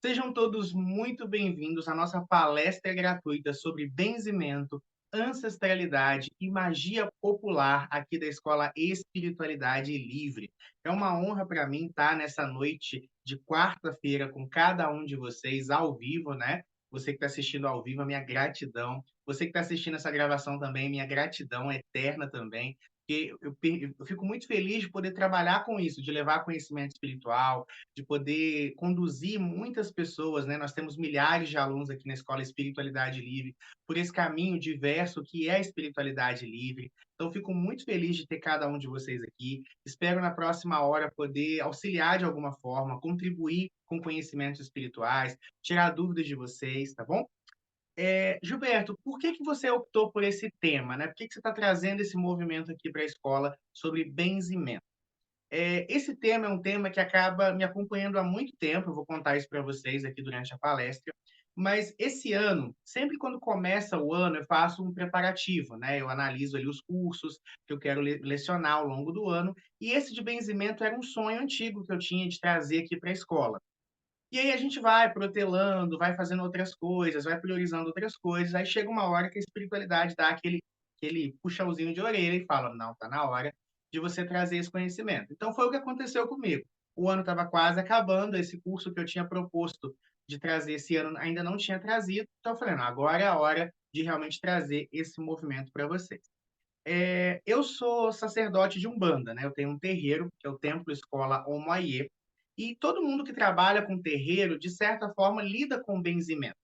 Sejam todos muito bem-vindos à nossa palestra gratuita sobre benzimento, ancestralidade e magia popular aqui da Escola Espiritualidade Livre. É uma honra para mim estar nessa noite de quarta-feira com cada um de vocês ao vivo, né? Você que está assistindo ao vivo, a minha gratidão. Você que está assistindo essa gravação também, minha gratidão eterna também. Porque eu fico muito feliz de poder trabalhar com isso, de levar conhecimento espiritual, de poder conduzir muitas pessoas, né? Nós temos milhares de alunos aqui na Escola Espiritualidade Livre, por esse caminho diverso que é a espiritualidade livre. Então, fico muito feliz de ter cada um de vocês aqui. Espero na próxima hora poder auxiliar de alguma forma, contribuir com conhecimentos espirituais, tirar dúvidas de vocês, tá bom? Gilberto, por que você optou por esse tema, né? Por que você está trazendo esse movimento aqui para a escola sobre benzimento? Esse tema é um tema que acaba me acompanhando há muito tempo, eu vou contar isso para vocês aqui durante a palestra, mas esse ano, sempre quando começa o ano, eu faço um preparativo, né? Eu analiso ali os cursos que eu quero lecionar ao longo do ano, e esse de benzimento era um sonho antigo que eu tinha de trazer aqui para a escola. E aí a gente vai protelando, vai fazendo outras coisas, vai priorizando outras coisas, aí chega uma hora que a espiritualidade dá aquele puxãozinho de orelha e fala: não, tá na hora de você trazer esse conhecimento. Então foi o que aconteceu comigo. O ano estava quase acabando, esse curso que eu tinha proposto de trazer esse ano ainda não tinha trazido, então eu falei: não, agora é a hora de realmente trazer esse movimento para vocês. Eu sou sacerdote de Umbanda, né? Eu tenho um terreiro, que é o Templo Escola Omoayê, e todo mundo que trabalha com terreiro, de certa forma, lida com benzimento,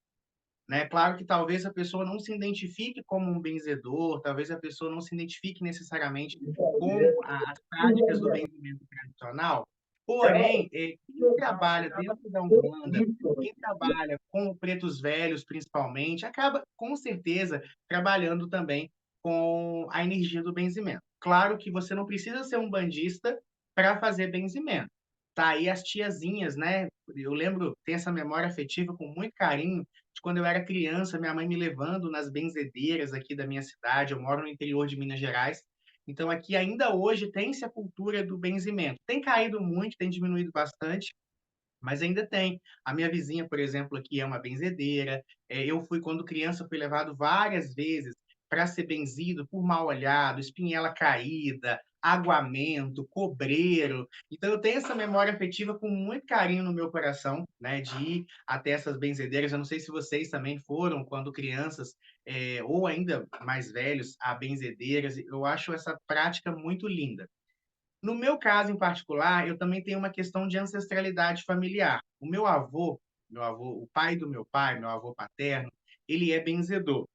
né? Claro que talvez a pessoa não se identifique como um benzedor, talvez a pessoa não se identifique necessariamente com as práticas do benzimento tradicional, porém, quem trabalha dentro da Umbanda, quem trabalha com pretos velhos, principalmente, acaba, com certeza, trabalhando também com a energia do benzimento. Claro que você não precisa ser um bandista para fazer benzimento. Tá aí as tiazinhas, né? Eu lembro, tenho essa memória afetiva com muito carinho de quando eu era criança, minha mãe me levando nas benzedeiras aqui da minha cidade. Eu moro no interior de Minas Gerais. Então, aqui ainda hoje tem-se a cultura do benzimento. Tem caído muito, tem diminuído bastante, mas ainda tem. A minha vizinha, por exemplo, aqui é uma benzedeira. Eu fui, quando criança, fui levado várias vezes para ser benzido por mal-olhado, espinhela caída, aguamento, cobreiro. Então, eu tenho essa memória afetiva com muito carinho no meu coração, né, de ir até essas benzedeiras. Eu não sei se vocês também foram, quando crianças, ou ainda mais velhos, a benzedeiras. Eu acho essa prática muito linda. No meu caso em particular, eu também tenho uma questão de ancestralidade familiar. O meu avô, o pai do meu pai, meu avô paterno, ele é benzedor.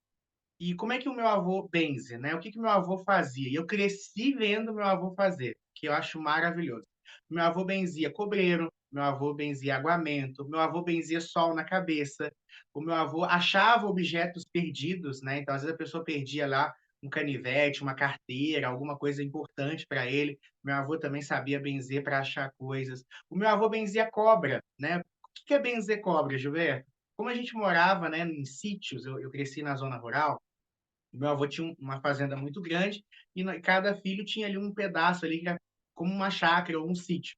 E como é que o meu avô benze, né? O que que meu avô fazia? E eu cresci vendo meu avô fazer, que eu acho maravilhoso. Meu avô benzia cobreiro, meu avô benzia aguamento, meu avô benzia sol na cabeça, o meu avô achava objetos perdidos, né? Então, às vezes a pessoa perdia lá um canivete, uma carteira, alguma coisa importante para ele. Meu avô também sabia benzer para achar coisas. O meu avô benzia cobra, né? O que que é benzer cobra, Gilberto? Como a gente morava, né, em sítios, eu cresci na zona rural, meu avô tinha uma fazenda muito grande e cada filho tinha ali um pedaço ali que era como uma chácara ou um sítio.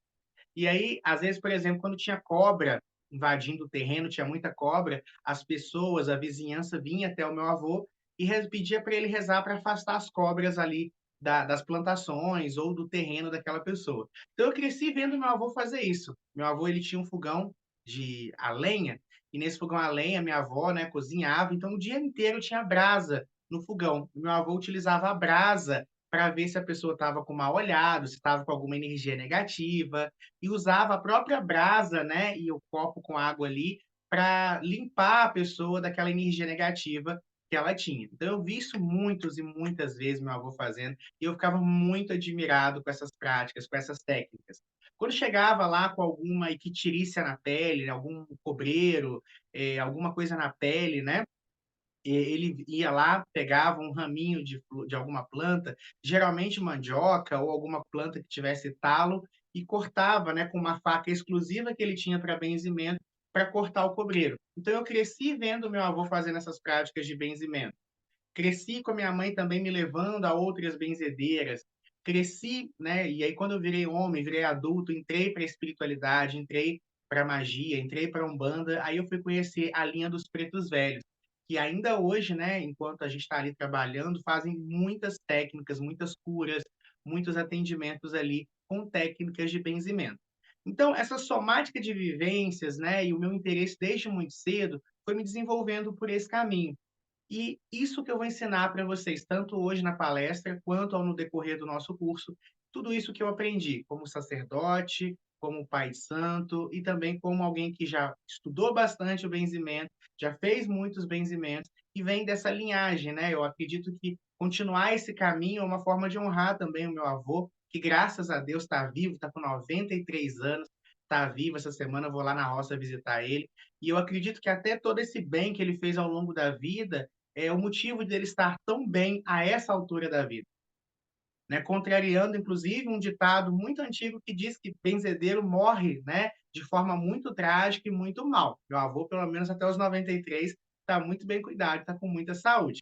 E aí, às vezes, por exemplo, quando tinha cobra invadindo o terreno, tinha muita cobra, as pessoas, a vizinhança vinha até o meu avô e pedia para ele rezar para afastar as cobras ali das plantações ou do terreno daquela pessoa. Então, eu cresci vendo meu avô fazer isso. Meu avô, ele tinha um fogão de a lenha, e nesse fogão a lenha, minha avó, né, cozinhava, então o dia inteiro tinha brasa no fogão. Meu avô utilizava a brasa para ver se a pessoa estava com mal olhado, se estava com alguma energia negativa, e usava a própria brasa, né, e o copo com água ali para limpar a pessoa daquela energia negativa que ela tinha. Então eu vi isso muitas e muitas vezes meu avô fazendo, e eu ficava muito admirado com essas práticas, com essas técnicas. Quando chegava lá com alguma ictirícia na pele, algum cobreiro, alguma coisa na pele, né, ele ia lá, pegava um raminho de alguma planta, geralmente mandioca ou alguma planta que tivesse talo, e cortava, né, com uma faca exclusiva que ele tinha para benzimento, para cortar o cobreiro. Então eu cresci vendo meu avô fazendo essas práticas de benzimento. Cresci com a minha mãe também me levando a outras benzedeiras. Cresci, né? E aí quando eu virei homem, virei adulto, entrei para a espiritualidade, entrei para magia, entrei para Umbanda, aí eu fui conhecer a linha dos pretos velhos, que ainda hoje, né, enquanto a gente está ali trabalhando, fazem muitas técnicas, muitas curas, muitos atendimentos ali com técnicas de benzimento. Então, essa somática de vivências, né, e o meu interesse desde muito cedo foi me desenvolvendo por esse caminho. E isso que eu vou ensinar para vocês, tanto hoje na palestra, quanto no decorrer do nosso curso, tudo isso que eu aprendi como sacerdote, como pai de santo e também como alguém que já estudou bastante o benzimento, já fez muitos benzimentos e vem dessa linhagem, né? Eu acredito que continuar esse caminho é uma forma de honrar também o meu avô, que graças a Deus está vivo, está com 93 anos, está vivo. Essa semana eu vou lá na roça visitar ele. E eu acredito que até todo esse bem que ele fez ao longo da vida é o motivo dele estar tão bem a essa altura da vida, né? Contrariando, inclusive, um ditado muito antigo que diz que benzedeiro morre, né, de forma muito trágica e muito mal. Meu avô, pelo menos até os 93, está muito bem cuidado, está com muita saúde.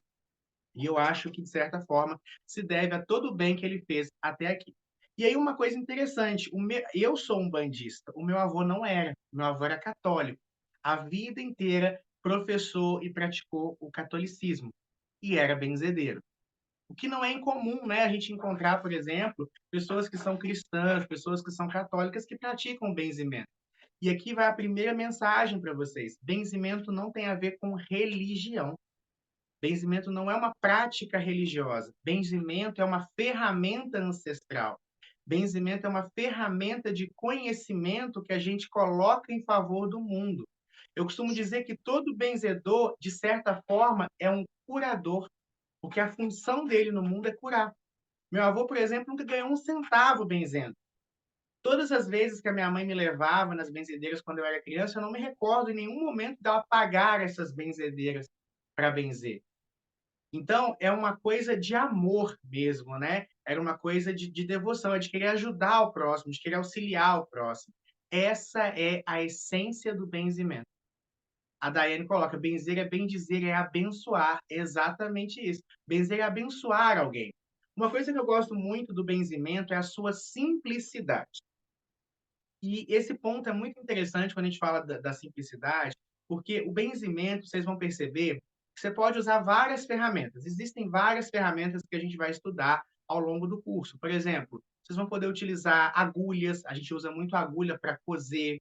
E eu acho que, de certa forma, se deve a todo o bem que ele fez até aqui. E aí, uma coisa interessante: eu sou um bandista, o meu avô não era, meu avô era católico. A vida inteira professou e praticou o catolicismo, e era benzedeiro. O que não é incomum, né, a gente encontrar, por exemplo, pessoas que são cristãs, pessoas que são católicas que praticam benzimento. E aqui vai a primeira mensagem para vocês: benzimento não tem a ver com religião. Benzimento não é uma prática religiosa. Benzimento é uma ferramenta ancestral. Benzimento é uma ferramenta de conhecimento que a gente coloca em favor do mundo. Eu costumo dizer que todo benzedor, de certa forma, é um curador, porque a função dele no mundo é curar. Meu avô, por exemplo, nunca ganhou um centavo benzendo. Todas as vezes que a minha mãe me levava nas benzedeiras quando eu era criança, eu não me recordo em nenhum momento dela pagar essas benzedeiras para benzer. Então, é uma coisa de amor mesmo, né? Era uma coisa de devoção, é de querer ajudar o próximo, de querer auxiliar o próximo. Essa é a essência do benzimento. A Daiane coloca: benzer é bem dizer, é abençoar. É exatamente isso. Benzer é abençoar alguém. Uma coisa que eu gosto muito do benzimento é a sua simplicidade. E esse ponto é muito interessante quando a gente fala da simplicidade, porque o benzimento, vocês vão perceber que você pode usar várias ferramentas. Existem várias ferramentas que a gente vai estudar ao longo do curso. Por exemplo, vocês vão poder utilizar agulhas, a gente usa muito agulha para cozer,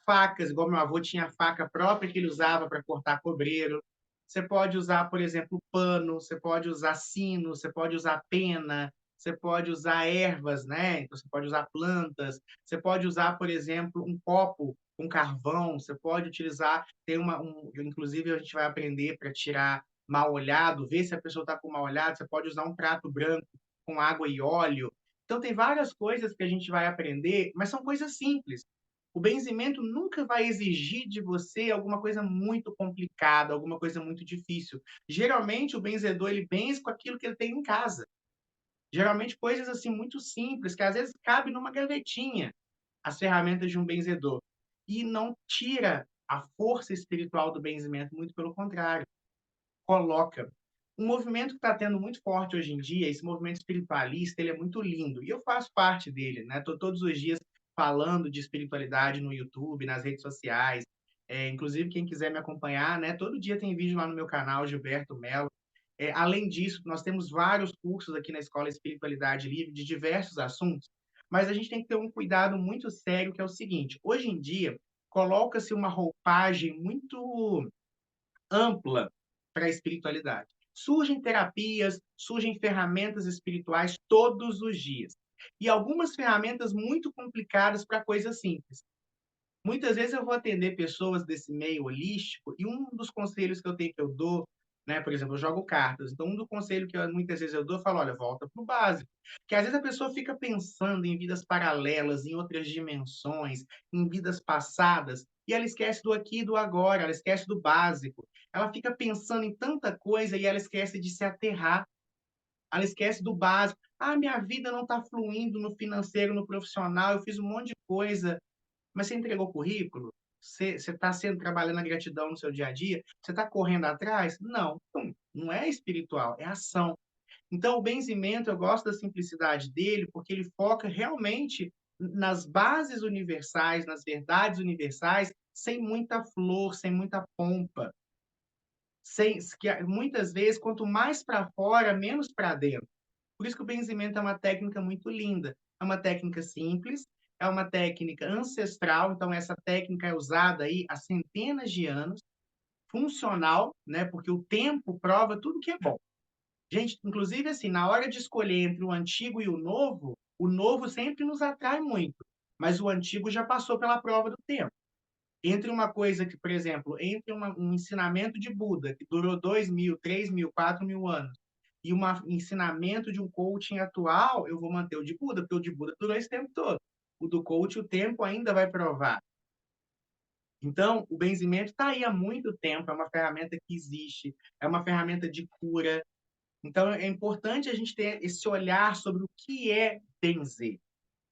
facas, igual meu avô tinha a faca própria que ele usava para cortar cobreiro. Você pode usar, por exemplo, pano, você pode usar sino, você pode usar pena, você pode usar ervas, né? Então, você pode usar plantas, você pode usar, por exemplo, um copo com carvão, você pode utilizar, inclusive a gente vai aprender para tirar mal olhado, ver se a pessoa está com mal olhado, você pode usar um prato branco com água e óleo. Então, tem várias coisas que a gente vai aprender, mas são coisas simples. O benzimento nunca vai exigir de você alguma coisa muito complicada, alguma coisa muito difícil. Geralmente, o benzedor ele benze com aquilo que ele tem em casa. Geralmente, coisas assim muito simples, que às vezes cabe numa gavetinha, as ferramentas de um benzedor. E não tira a força espiritual do benzimento, muito pelo contrário, coloca. Um movimento que está tendo muito forte hoje em dia, esse movimento espiritualista, ele é muito lindo. E eu faço parte dele, né? Estou todos os dias falando de espiritualidade no YouTube, nas redes sociais. Inclusive, quem quiser me acompanhar, né? Todo dia tem vídeo lá no meu canal, Gilberto Mello. Além disso, nós temos vários cursos aqui na Escola Espiritualidade Livre de diversos assuntos, mas a gente tem que ter um cuidado muito sério, que é o seguinte: hoje em dia, coloca-se uma roupagem muito ampla para a espiritualidade. Surgem terapias, surgem ferramentas espirituais todos os dias. E algumas ferramentas muito complicadas para coisas simples. Muitas vezes eu vou atender pessoas desse meio holístico e um dos conselhos que eu tenho que eu dou, né, por exemplo, eu jogo cartas. Então, um do conselho que muitas vezes eu dou, eu falo, olha, volta para o básico. Porque às vezes a pessoa fica pensando em vidas paralelas, em outras dimensões, em vidas passadas, e ela esquece do aqui e do agora, ela esquece do básico. Ela fica pensando em tanta coisa e ela esquece de se aterrar. Ela esquece do básico. Ah, minha vida não está fluindo no financeiro, no profissional, eu fiz um monte de coisa, mas você entregou currículo? Você está sendo trabalhando a gratidão no seu dia a dia? Você está correndo atrás? Não. Então, não é espiritual, é ação. Então, o benzimento, eu gosto da simplicidade dele, porque ele foca realmente nas bases universais, nas verdades universais, sem muita flor, sem muita pompa, sem que muitas vezes quanto mais para fora, menos para dentro. Por isso que o benzimento é uma técnica muito linda. É uma técnica simples, é uma técnica ancestral, então essa técnica é usada aí há centenas de anos, funcional, né? Porque o tempo prova tudo que é bom. Gente, inclusive assim, na hora de escolher entre o antigo e o novo sempre nos atrai muito, mas o antigo já passou pela prova do tempo. Entre uma coisa que, por exemplo, entre um ensinamento de Buda, que durou 2.000, 3.000, 4.000 anos, e um ensinamento de um coaching atual, eu vou manter o de Buda, porque o de Buda durou esse tempo todo. O do coach, o tempo ainda vai provar. Então, o benzimento está aí há muito tempo, é uma ferramenta que existe, é uma ferramenta de cura. Então, é importante a gente ter esse olhar sobre o que é benzer,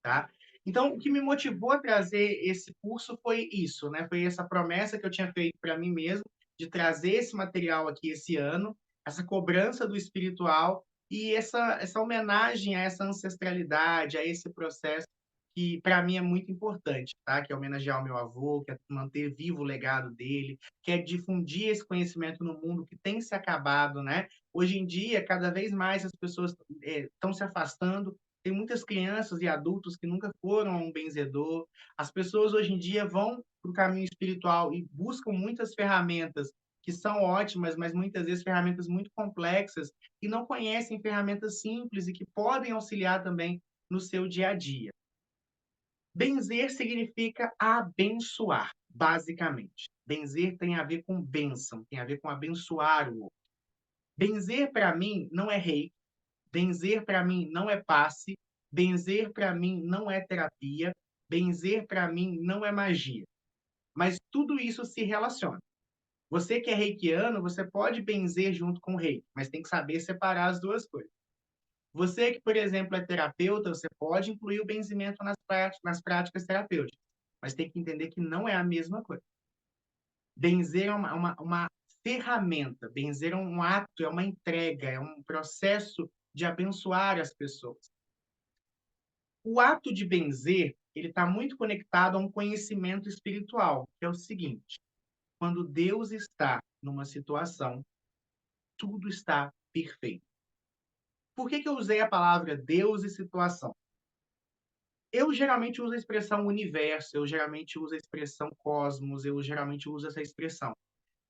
tá? Então, o que me motivou a trazer esse curso foi isso, né? Foi essa promessa que eu tinha feito para mim mesmo de trazer esse material aqui esse ano, essa cobrança do espiritual e essa homenagem a essa ancestralidade, a esse processo que para mim é muito importante, tá? Que é homenagear o meu avô, que é manter vivo o legado dele, que é difundir esse conhecimento no mundo que tem se acabado, né? Hoje em dia, cada vez mais as pessoas estão se afastando. Tem muitas crianças e adultos que nunca foram a um benzedor. As pessoas hoje em dia vão para o caminho espiritual e buscam muitas ferramentas que são ótimas, mas muitas vezes ferramentas muito complexas e não conhecem ferramentas simples e que podem auxiliar também no seu dia a dia. Benzer significa abençoar, basicamente. Benzer tem a ver com bênção, tem a ver com abençoar o outro. Benzer, para mim, não é rei. Benzer para mim não é passe, benzer para mim não é terapia, benzer para mim não é magia. Mas tudo isso se relaciona. Você que é reikiano, você pode benzer junto com o reiki, mas tem que saber separar as duas coisas. Você que, por exemplo, é terapeuta, você pode incluir o benzimento nas práticas terapêuticas, mas tem que entender que não é a mesma coisa. Benzer é uma ferramenta, benzer é um ato, é uma entrega, é um processo de abençoar as pessoas. O ato de benzer, ele está muito conectado a um conhecimento espiritual, que é o seguinte: quando Deus está numa situação, tudo está perfeito. Por que eu usei a palavra Deus e situação? Eu geralmente uso a expressão universo, eu geralmente uso a expressão cosmos, eu geralmente uso essa expressão.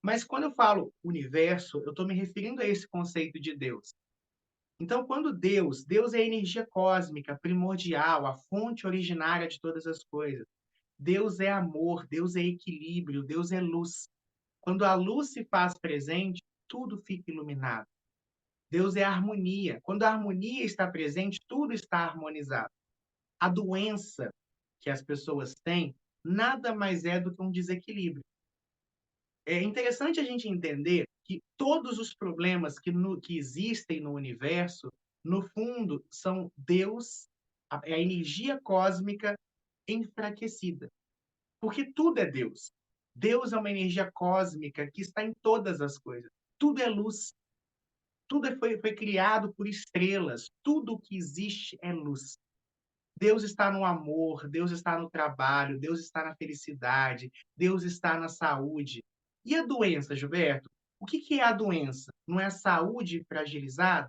Mas quando eu falo universo, eu estou me referindo a esse conceito de Deus. Então, quando Deus é a energia cósmica, primordial, a fonte originária de todas as coisas. Deus é amor, Deus é equilíbrio, Deus é luz. Quando a luz se faz presente, tudo fica iluminado. Deus é harmonia. Quando a harmonia está presente, tudo está harmonizado. A doença que as pessoas têm nada mais é do que um desequilíbrio. É interessante a gente entender que todos os problemas que existem no universo, no fundo, são Deus, a energia cósmica enfraquecida. Porque tudo é Deus. Deus é uma energia cósmica que está em todas as coisas. Tudo é luz. Tudo foi criado por estrelas. Tudo que existe é luz. Deus está no amor, Deus está no trabalho, Deus está na felicidade, Deus está na saúde. E a doença, Gilberto? O que é a doença? Não é a saúde fragilizada?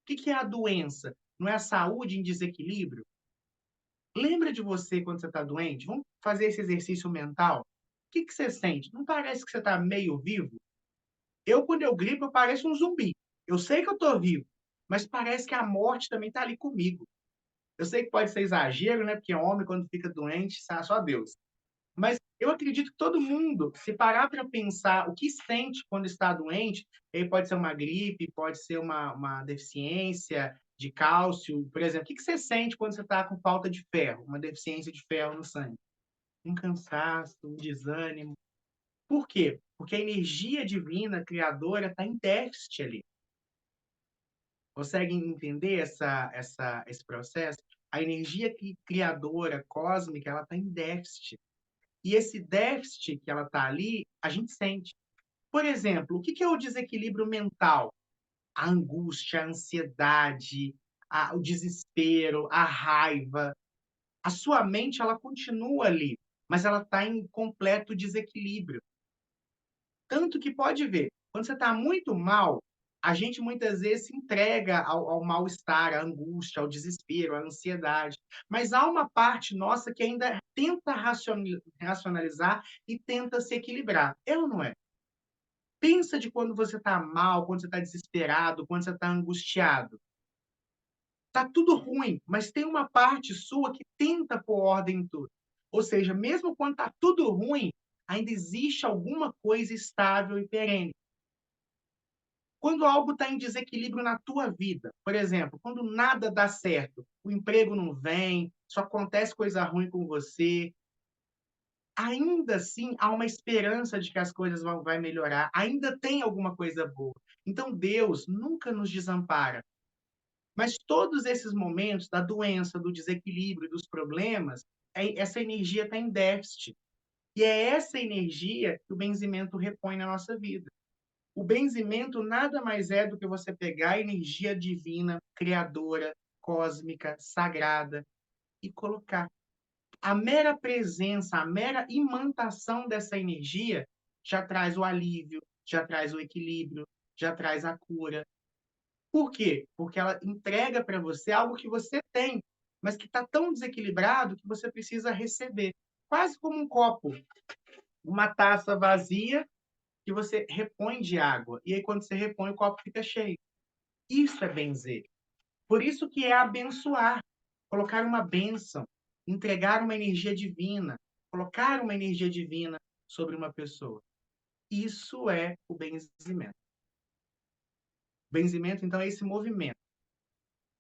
O que é a doença? Não é a saúde em desequilíbrio? Lembra de você quando você está doente? Vamos fazer esse exercício mental? O que você sente? Não parece que você está meio vivo? Eu, quando eu gripo, eu pareço um zumbi. Eu sei que eu estou vivo, mas parece que a morte também está ali comigo. Eu sei que pode ser exagero, né? Porque homem, quando fica doente, só Deus. Mas eu acredito que todo mundo, se parar para pensar o que sente quando está doente, aí pode ser uma gripe, pode ser uma deficiência de cálcio, por exemplo. O que você sente quando você está com falta de ferro, uma deficiência de ferro no sangue? Um cansaço, um desânimo. Por quê? Porque a energia divina, criadora, está em déficit ali. Conseguem entender esse processo? A energia criadora, cósmica, ela está em déficit. E esse déficit que ela está ali, a gente sente. Por exemplo, o que é o desequilíbrio mental? A angústia, a ansiedade, o desespero, a raiva. A sua mente, ela continua ali, mas ela está em completo desequilíbrio. Tanto que pode ver, quando você está muito mal, a gente muitas vezes se entrega ao mal-estar, à angústia, ao desespero, à ansiedade. Mas há uma parte nossa que ainda tenta racionalizar e tenta se equilibrar. É ou não é? Pensa de quando você está mal, quando você está desesperado, quando você está angustiado. Está tudo ruim, mas tem uma parte sua que tenta pôr ordem em tudo. Ou seja, mesmo quando está tudo ruim, ainda existe alguma coisa estável e perene. Quando algo está em desequilíbrio na tua vida, por exemplo, quando nada dá certo, o emprego não vem, só acontece coisa ruim com você, ainda assim há uma esperança de que as coisas vão vai melhorar, ainda tem alguma coisa boa. Então Deus nunca nos desampara. Mas todos esses momentos da doença, do desequilíbrio, dos problemas, essa energia está em déficit. E é essa energia que o benzimento repõe na nossa vida. O benzimento nada mais é do que você pegar a energia divina, criadora, cósmica, sagrada e colocar. A mera presença, a mera imantação dessa energia já traz o alívio, já traz o equilíbrio, já traz a cura. Por quê? Porque ela entrega para você algo que você tem, mas que está tão desequilibrado que você precisa receber. Quase como um copo, uma taça vazia que você repõe de água. E aí, quando você repõe, o copo fica cheio. Isso é benzer. Por isso que é abençoar. Colocar uma bênção, entregar uma energia divina, colocar uma energia divina sobre uma pessoa. Isso é o benzimento. O benzimento, então, é esse movimento.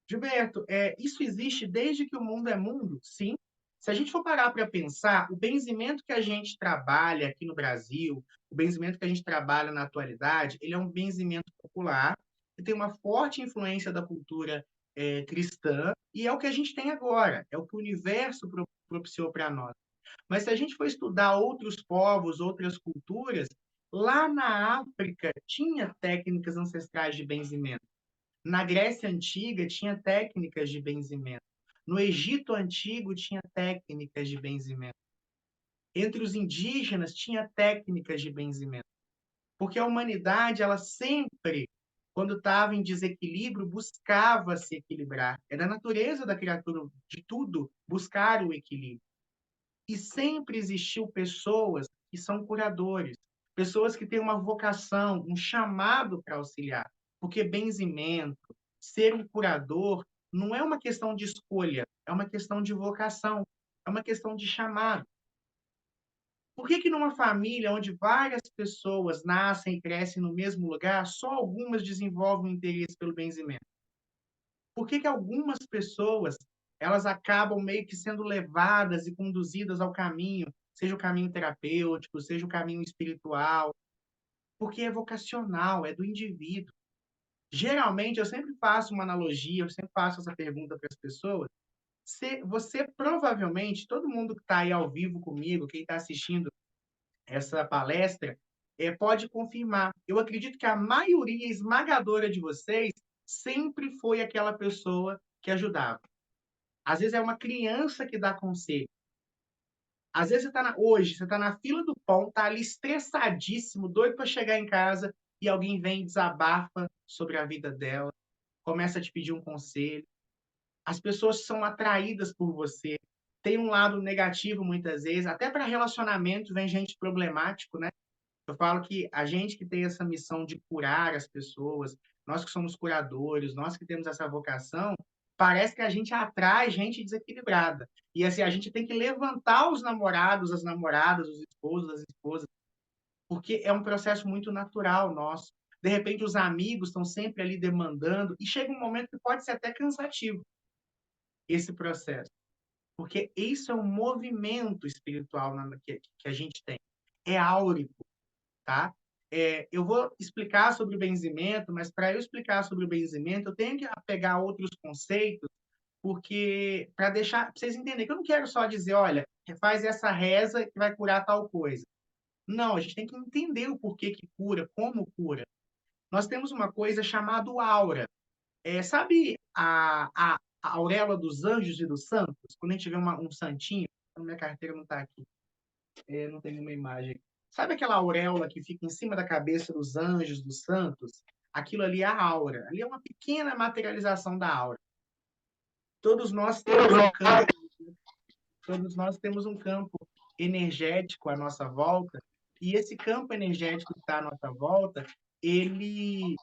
Gilberto, isso existe desde que o mundo é mundo? Sim. Se a gente for parar para pensar, o benzimento que a gente trabalha aqui no Brasil, o benzimento que a gente trabalha na atualidade, ele é um benzimento popular, que tem uma forte influência da cultura cristã, e é o que a gente tem agora, é o que o universo propiciou para nós. Mas se a gente for estudar outros povos, outras culturas, lá na África tinha técnicas ancestrais de benzimento. Na Grécia Antiga tinha técnicas de benzimento. No Egito Antigo tinha técnicas de benzimento. Entre os indígenas tinha técnicas de benzimento. Porque a humanidade, ela sempre, quando estava em desequilíbrio, buscava se equilibrar. É da natureza da criatura, de tudo, buscar o equilíbrio. E sempre existiu pessoas que são curadores, pessoas que têm uma vocação, um chamado para auxiliar. Porque benzimento, ser um curador, não é uma questão de escolha, é uma questão de vocação, é uma questão de chamado. Por que que numa família onde várias pessoas nascem e crescem no mesmo lugar, só algumas desenvolvem o interesse pelo benzimento? Por que que algumas pessoas, elas acabam meio que sendo levadas e conduzidas ao caminho, seja o caminho terapêutico, seja o caminho espiritual? Porque é vocacional, é do indivíduo. Geralmente, eu sempre faço uma analogia, eu sempre faço essa pergunta para as pessoas. Você provavelmente, todo mundo que está aí ao vivo comigo, quem está assistindo essa palestra, pode confirmar. Eu acredito que a maioria esmagadora de vocês sempre foi aquela pessoa que ajudava. Às vezes é uma criança que dá conselho. Às vezes hoje, você está na fila do pão, está ali estressadíssimo, doido para chegar em casa, e alguém vem e desabafa sobre a vida dela, começa a te pedir um conselho. As pessoas são atraídas por você. Tem um lado negativo muitas vezes, até para relacionamento vem gente problemático, né? Eu falo que a gente que tem essa missão de curar as pessoas, nós que somos curadores, nós que temos essa vocação, parece que a gente atrai gente desequilibrada. E assim, a gente tem que levantar os namorados, as namoradas, os esposos, as esposas, porque é um processo muito natural nosso. De repente, os amigos estão sempre ali demandando, e chega um momento que pode ser até cansativo esse processo, porque isso é um movimento espiritual que a gente tem. É áurico, tá? Eu vou explicar sobre o benzimento, mas para eu explicar sobre o benzimento, eu tenho que pegar outros conceitos, porque para deixar pra vocês entenderem que eu não quero só dizer, olha, faz essa reza que vai curar tal coisa. Não, a gente tem que entender o porquê que cura, como cura. Nós temos uma coisa chamada aura. Sabe a auréola dos anjos e dos santos? Quando a gente vê um santinho, a minha carteira não está aqui, não tem nenhuma imagem. Sabe aquela auréola que fica em cima da cabeça dos anjos, dos santos? Aquilo ali é a aura. Ali é uma pequena materialização da aura. Todos nós temos um campo, todos nós temos um campo energético à nossa volta, e esse campo energético que está à nossa volta, ele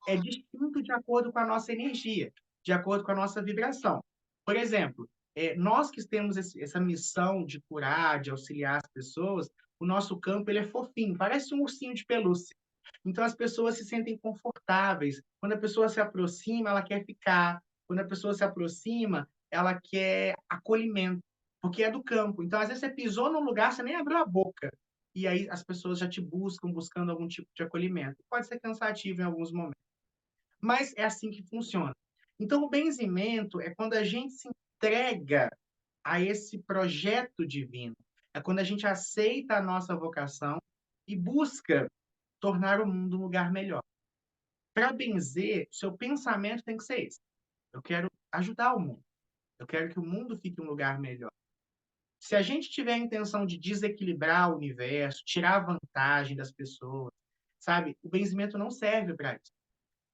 é distinto de acordo com a nossa energia, de acordo com a nossa vibração. Por exemplo, nós que temos essa missão de curar, de auxiliar as pessoas, o nosso campo ele é fofinho, parece um ursinho de pelúcia. Então as pessoas se sentem confortáveis. Quando a pessoa se aproxima, ela quer ficar. Quando a pessoa se aproxima, ela quer acolhimento, porque é do campo. Então, às vezes, você pisou num lugar, você nem abriu a boca. E aí as pessoas já te buscam, buscando algum tipo de acolhimento. Pode ser cansativo em alguns momentos, mas é assim que funciona. Então, o benzimento é quando a gente se entrega a esse projeto divino. É quando a gente aceita a nossa vocação e busca tornar o mundo um lugar melhor. Para benzer, seu pensamento tem que ser esse. Eu quero ajudar o mundo. Eu quero que o mundo fique um lugar melhor. Se a gente tiver a intenção de desequilibrar o universo, tirar vantagem das pessoas, sabe? O benzimento não serve para isso.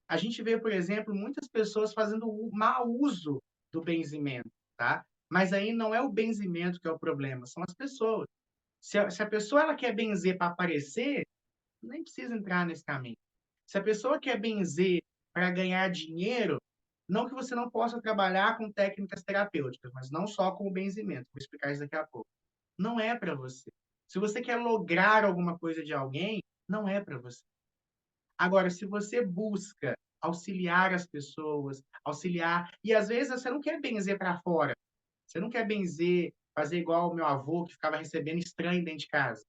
A gente vê, por exemplo, muitas pessoas fazendo mau uso do benzimento, tá? Mas aí não é o benzimento que é o problema, são as pessoas. Se a pessoa ela quer benzer para aparecer, nem precisa entrar nesse caminho. Se a pessoa quer benzer para ganhar dinheiro, não que você não possa trabalhar com técnicas terapêuticas, mas não só com o benzimento. Vou explicar isso daqui a pouco. Não é para você. Se você quer lograr alguma coisa de alguém, não é para você. Agora, se você busca auxiliar as pessoas, auxiliar, e às vezes você não quer benzer para fora, você não quer benzer, fazer igual o meu avô que ficava recebendo estranho dentro de casa.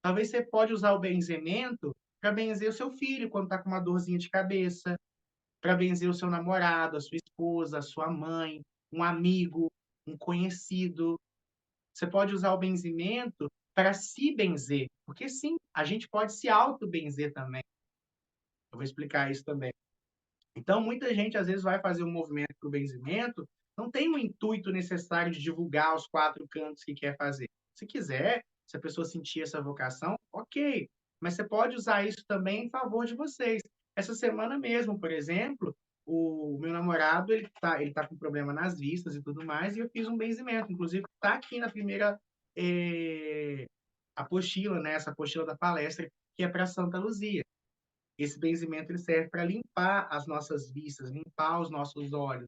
Talvez você pode usar o benzimento para benzer o seu filho quando está com uma dorzinha de cabeça, para benzer o seu namorado, a sua esposa, a sua mãe, um amigo, um conhecido. Você pode usar o benzimento para se benzer, porque sim, a gente pode se auto-benzer também. Eu vou explicar isso também. Então, muita gente às vezes vai fazer um movimento para o benzimento, não tem o intuito necessário de divulgar os quatro cantos que quer fazer. Se quiser, se a pessoa sentir essa vocação, ok. Mas você pode usar isso também em favor de vocês. Essa semana mesmo, por exemplo, o meu namorado ele tá com problema nas vistas e tudo mais, e eu fiz um benzimento. Inclusive, está aqui na primeira apostila, né? Essa apostila da palestra, que é para Santa Luzia. Esse benzimento ele serve para limpar as nossas vistas, limpar os nossos olhos.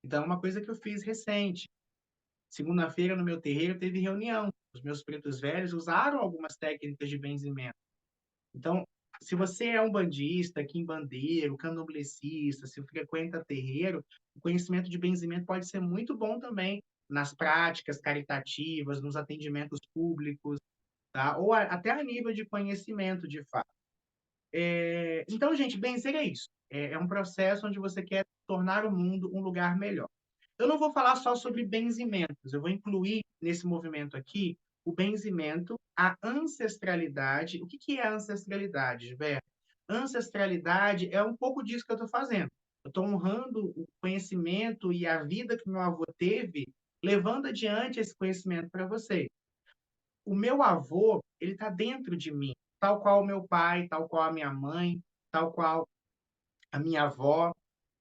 Então, é uma coisa que eu fiz recente. Segunda-feira, no meu terreiro, teve reunião. Os meus pretos velhos usaram algumas técnicas de benzimento. Então, se você é um bandista, quimbandeiro, candomblessista, se frequenta terreiro, o conhecimento de benzimento pode ser muito bom também nas práticas caritativas, nos atendimentos públicos, tá? Ou até a nível de conhecimento, de fato. Então, gente, benzer é isso. É um processo onde você quer tornar o mundo um lugar melhor. Eu não vou falar só sobre benzimentos, eu vou incluir nesse movimento aqui o benzimento, a ancestralidade. O que é a ancestralidade, Gilberto? Ancestralidade é um pouco disso que eu estou fazendo. Eu estou honrando o conhecimento e a vida que meu avô teve, levando adiante esse conhecimento para vocês. O meu avô, ele está dentro de mim, tal qual o meu pai, tal qual a minha mãe, tal qual a minha avó.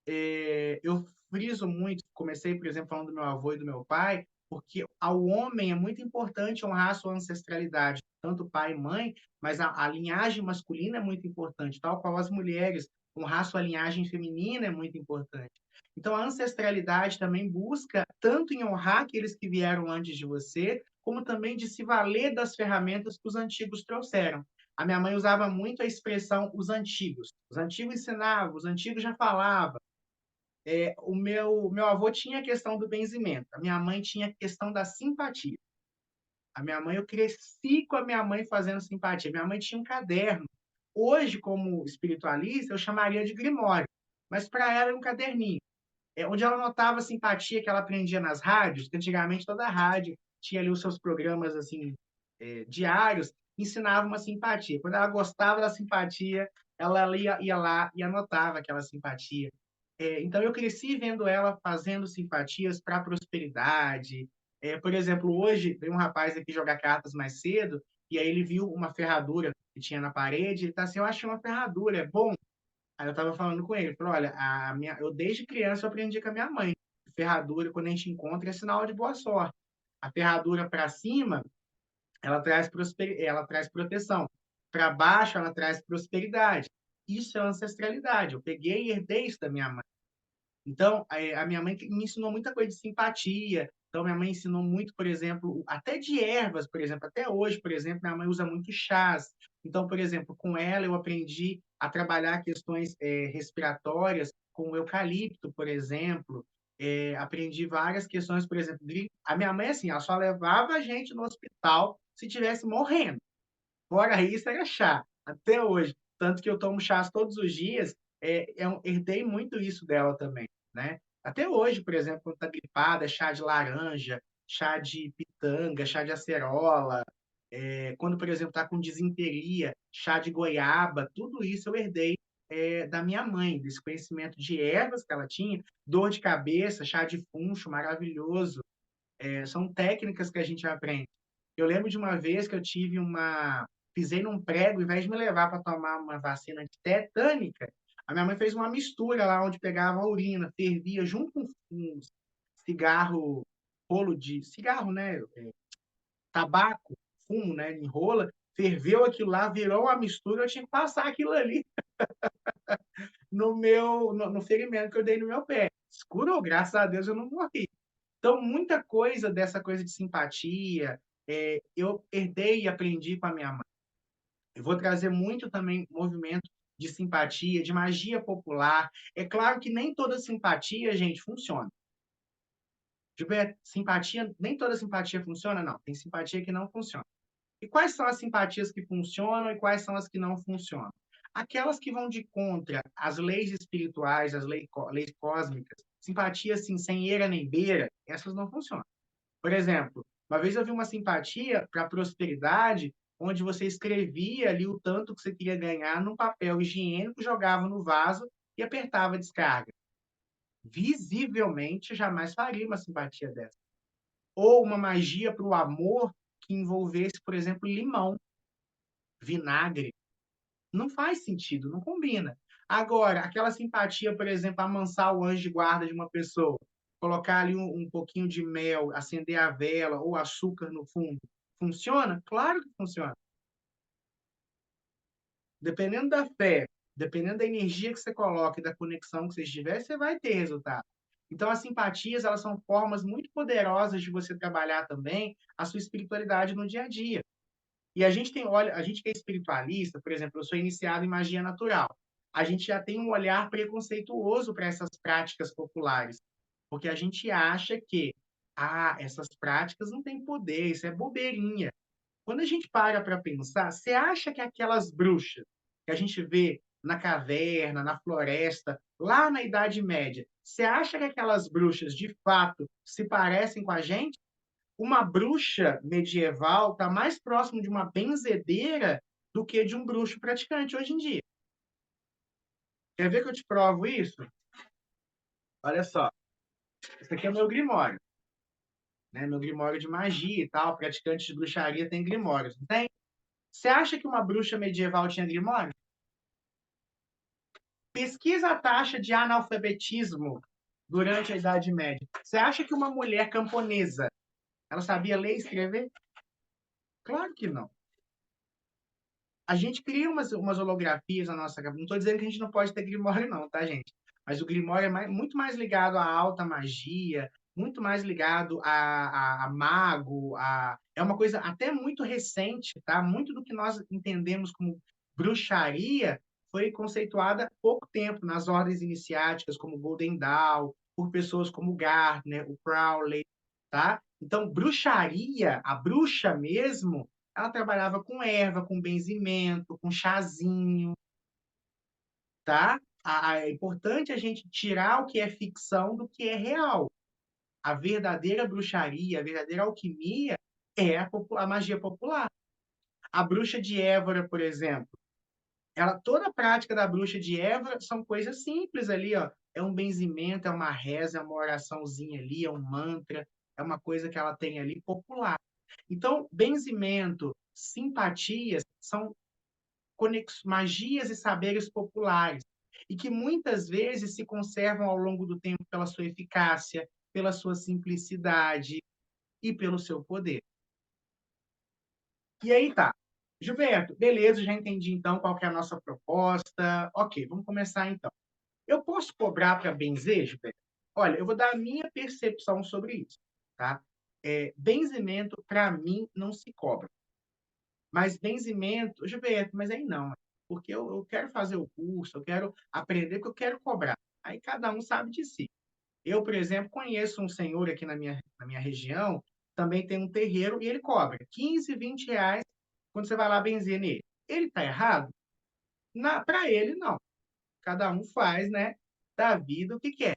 Eu friso muito, comecei, por exemplo, falando do meu avô e do meu pai, porque ao homem é muito importante honrar a sua ancestralidade, tanto pai e mãe, mas a linhagem masculina é muito importante, tal qual as mulheres, honrar sua linhagem feminina é muito importante. Então, a ancestralidade também busca tanto em honrar aqueles que vieram antes de você, como também de se valer das ferramentas que os antigos trouxeram. A minha mãe usava muito a expressão os antigos. Os antigos ensinavam, os antigos já falavam. O meu avô tinha a questão do benzimento, a minha mãe tinha a questão da simpatia. A minha mãe, eu cresci com a minha mãe fazendo simpatia. Minha mãe tinha um caderno. Hoje, como espiritualista, eu chamaria de grimório, mas para ela era um caderninho, onde ela anotava a simpatia que ela aprendia nas rádios, que antigamente toda rádio tinha ali os seus programas assim diários, ensinava uma simpatia. Quando ela gostava da simpatia, ela ia lá e anotava aquela simpatia. Então, eu cresci vendo ela fazendo simpatias para a prosperidade. Por exemplo, hoje veio um rapaz aqui jogar cartas mais cedo, e aí ele viu uma ferradura que tinha na parede, ele tá assim, eu achei uma ferradura, é bom? Aí eu estava falando com ele, falou, olha, eu desde criança eu aprendi com a minha mãe, ferradura, quando a gente encontra, é sinal de boa sorte. A ferradura para cima, ela traz proteção. Para baixo, ela traz prosperidade. Isso é ancestralidade. Eu peguei e herdei isso da minha mãe. Então, a minha mãe me ensinou muita coisa de simpatia. Então, minha mãe ensinou muito, por exemplo, até de ervas, por exemplo. Até hoje, por exemplo, minha mãe usa muito chás. Então, por exemplo, com ela eu aprendi a trabalhar questões respiratórias com o eucalipto, por exemplo. Aprendi várias questões, por exemplo, a minha mãe, assim, ela só levava a gente no hospital se tivesse morrendo. Fora isso, era chá, até hoje. Tanto que eu tomo chás todos os dias, eu herdei muito isso dela também, né? Até hoje, por exemplo, quando tá gripada, chá de laranja, chá de pitanga, chá de acerola. Quando, por exemplo, tá com disenteria, chá de goiaba, tudo isso eu herdei da minha mãe, desse conhecimento de ervas que ela tinha, dor de cabeça, chá de funcho, maravilhoso. São técnicas que a gente aprende. Eu lembro de uma vez que eu tive pisei num prego, ao invés de me levar para tomar uma vacina tetânica, a minha mãe fez uma mistura lá onde pegava a urina, fervia junto com um cigarro, rolo de cigarro, né? Tabaco, fumo, né? Enrola, ferveu aquilo lá, virou uma mistura, eu tinha que passar aquilo ali no ferimento que eu dei no meu pé. Curou, graças a Deus eu não morri. Então, muita coisa dessa coisa de simpatia, eu herdei e aprendi com a minha mãe. Eu vou trazer muito também movimento de simpatia, de magia popular. É claro que nem toda simpatia, gente, funciona. Gilberto, simpatia, nem toda simpatia funciona, não. Tem simpatia que não funciona. E quais são as simpatias que funcionam e quais são as que não funcionam? Aquelas que vão de contra as leis espirituais, as leis cósmicas, simpatia assim, sem eira nem beira, essas não funcionam. Por exemplo, uma vez eu vi uma simpatia para a prosperidade, onde você escrevia ali o tanto que você queria ganhar num papel higiênico, jogava no vaso e apertava a descarga. Visivelmente, jamais faria uma simpatia dessa. Ou uma magia para o amor que envolvesse, por exemplo, limão, vinagre. Não faz sentido, não combina. Agora, aquela simpatia, por exemplo, amansar o anjo de guarda de uma pessoa, colocar ali um pouquinho de mel, acender a vela ou açúcar no fundo, funciona? Claro que funciona. Dependendo da fé, dependendo da energia que você coloca e da conexão que você estiver, você vai ter resultado. Então, as simpatias, elas são formas muito poderosas de você trabalhar também a sua espiritualidade no dia a dia. E olha, a gente que é espiritualista, por exemplo, eu sou iniciado em magia natural. A gente já tem um olhar preconceituoso para essas práticas populares, porque a gente acha que essas práticas não têm poder, isso é bobeirinha. Quando a gente para pensar, você acha que aquelas bruxas que a gente vê na caverna, na floresta, lá na Idade Média, você acha que aquelas bruxas de fato se parecem com a gente? Uma bruxa medieval está mais próximo de uma benzedeira do que de um bruxo praticante hoje em dia. Quer ver que eu te provo isso? Olha só, esse aqui é o meu grimório, né? Meu grimório de magia e tal. Praticantes de bruxaria têm grimórios, não tem? Você acha que uma bruxa medieval tinha grimório? Pesquisa a taxa de analfabetismo durante a Idade Média. Você acha que uma mulher camponesa, ela sabia ler e escrever? Claro que não. A gente cria umas holografias na nossa cabeça. Não estou dizendo que a gente não pode ter Grimório, não, tá, gente? Mas o Grimório é muito mais ligado à alta magia, muito mais ligado a mago, é uma coisa até muito recente, tá? Muito do que nós entendemos como bruxaria foi conceituada há pouco tempo nas ordens iniciáticas, como Golden Dawn, por pessoas como Gardner, o Crowley, tá? Então, bruxaria, a bruxa mesmo, ela trabalhava com erva, com benzimento, com chazinho, tá? É importante a gente tirar o que é ficção do que é real. A verdadeira bruxaria, a verdadeira alquimia é a magia popular. A bruxa de Évora, por exemplo, toda a prática da bruxa de Évora são coisas simples ali, ó. é um benzimento, é uma reza, é uma oraçãozinha ali, é um mantra, é uma coisa que ela tem ali popular. Então, benzimento, simpatias são magias e saberes populares, e que muitas vezes se conservam ao longo do tempo pela sua eficácia, pela sua simplicidade e pelo seu poder. E aí tá. Gilberto, beleza, já entendi então qual que é a nossa proposta. Ok, vamos começar então. Eu posso cobrar para benzer, Gilberto? Olha, eu vou dar a minha percepção sobre isso, tá? Benzimento, para mim, não se cobra. Mas benzimento, Gilberto, mas aí não, porque eu quero fazer o curso, eu quero aprender, porque eu quero cobrar. Aí cada um sabe de si. Eu, por exemplo, conheço um senhor aqui na minha região, também tem um terreiro, e ele cobra 15, R$ 20 quando você vai lá benzer nele. Ele está errado? Para ele, não. Cada um faz, né, da vida o que quer.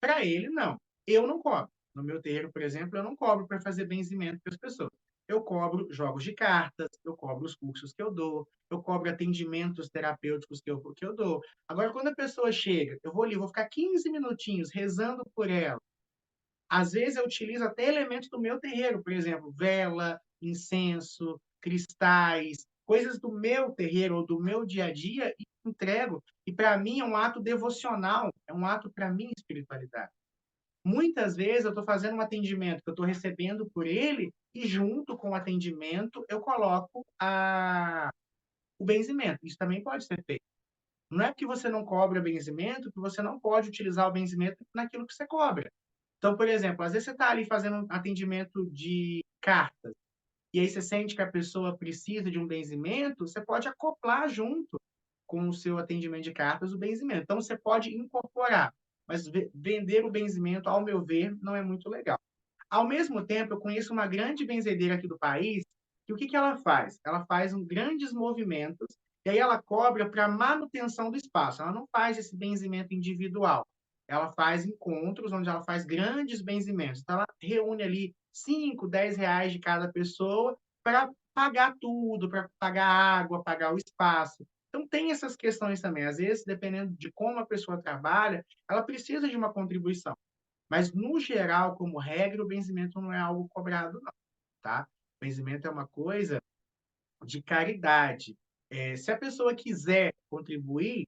Para ele, não. Eu não cobro. No meu terreiro, por exemplo, eu não cobro para fazer benzimento para as pessoas. Eu cobro jogos de cartas, eu cobro os cursos que eu dou, eu cobro atendimentos terapêuticos que eu dou. Agora, quando a pessoa chega, eu vou ali, vou ficar 15 minutinhos rezando por ela. Às vezes, eu utilizo até elementos do meu terreiro, por exemplo, vela, incenso, cristais, coisas do meu terreiro ou do meu dia a dia e entrego. E para mim é um ato devocional, é um ato para minha espiritualidade. Muitas vezes eu estou fazendo um atendimento que eu estou recebendo por ele e junto com o atendimento eu coloco o benzimento. Isso também pode ser feito. Não é porque você não cobra benzimento que você não pode utilizar o benzimento naquilo que você cobra. Então, por exemplo, às vezes você está ali fazendo um atendimento de cartas e aí você sente que a pessoa precisa de um benzimento, você pode acoplar junto com o seu atendimento de cartas o benzimento. Então, você pode incorporar, mas vender o benzimento, ao meu ver, não é muito legal. Ao mesmo tempo, eu conheço uma grande benzedeira aqui do país, que o que ela faz? Ela faz grandes movimentos, e aí ela cobra para manutenção do espaço. Ela não faz esse benzimento individual. Ela faz encontros onde ela faz grandes benzimentos. Então, ela reúne ali 5, R$ 10 de cada pessoa para pagar tudo, para pagar água, pagar o espaço. Então, tem essas questões também. Às vezes, dependendo de como a pessoa trabalha, ela precisa de uma contribuição. Mas, no geral, como regra, o benzimento não é algo cobrado, não, tá? O benzimento é uma coisa de caridade. Se a pessoa quiser contribuir,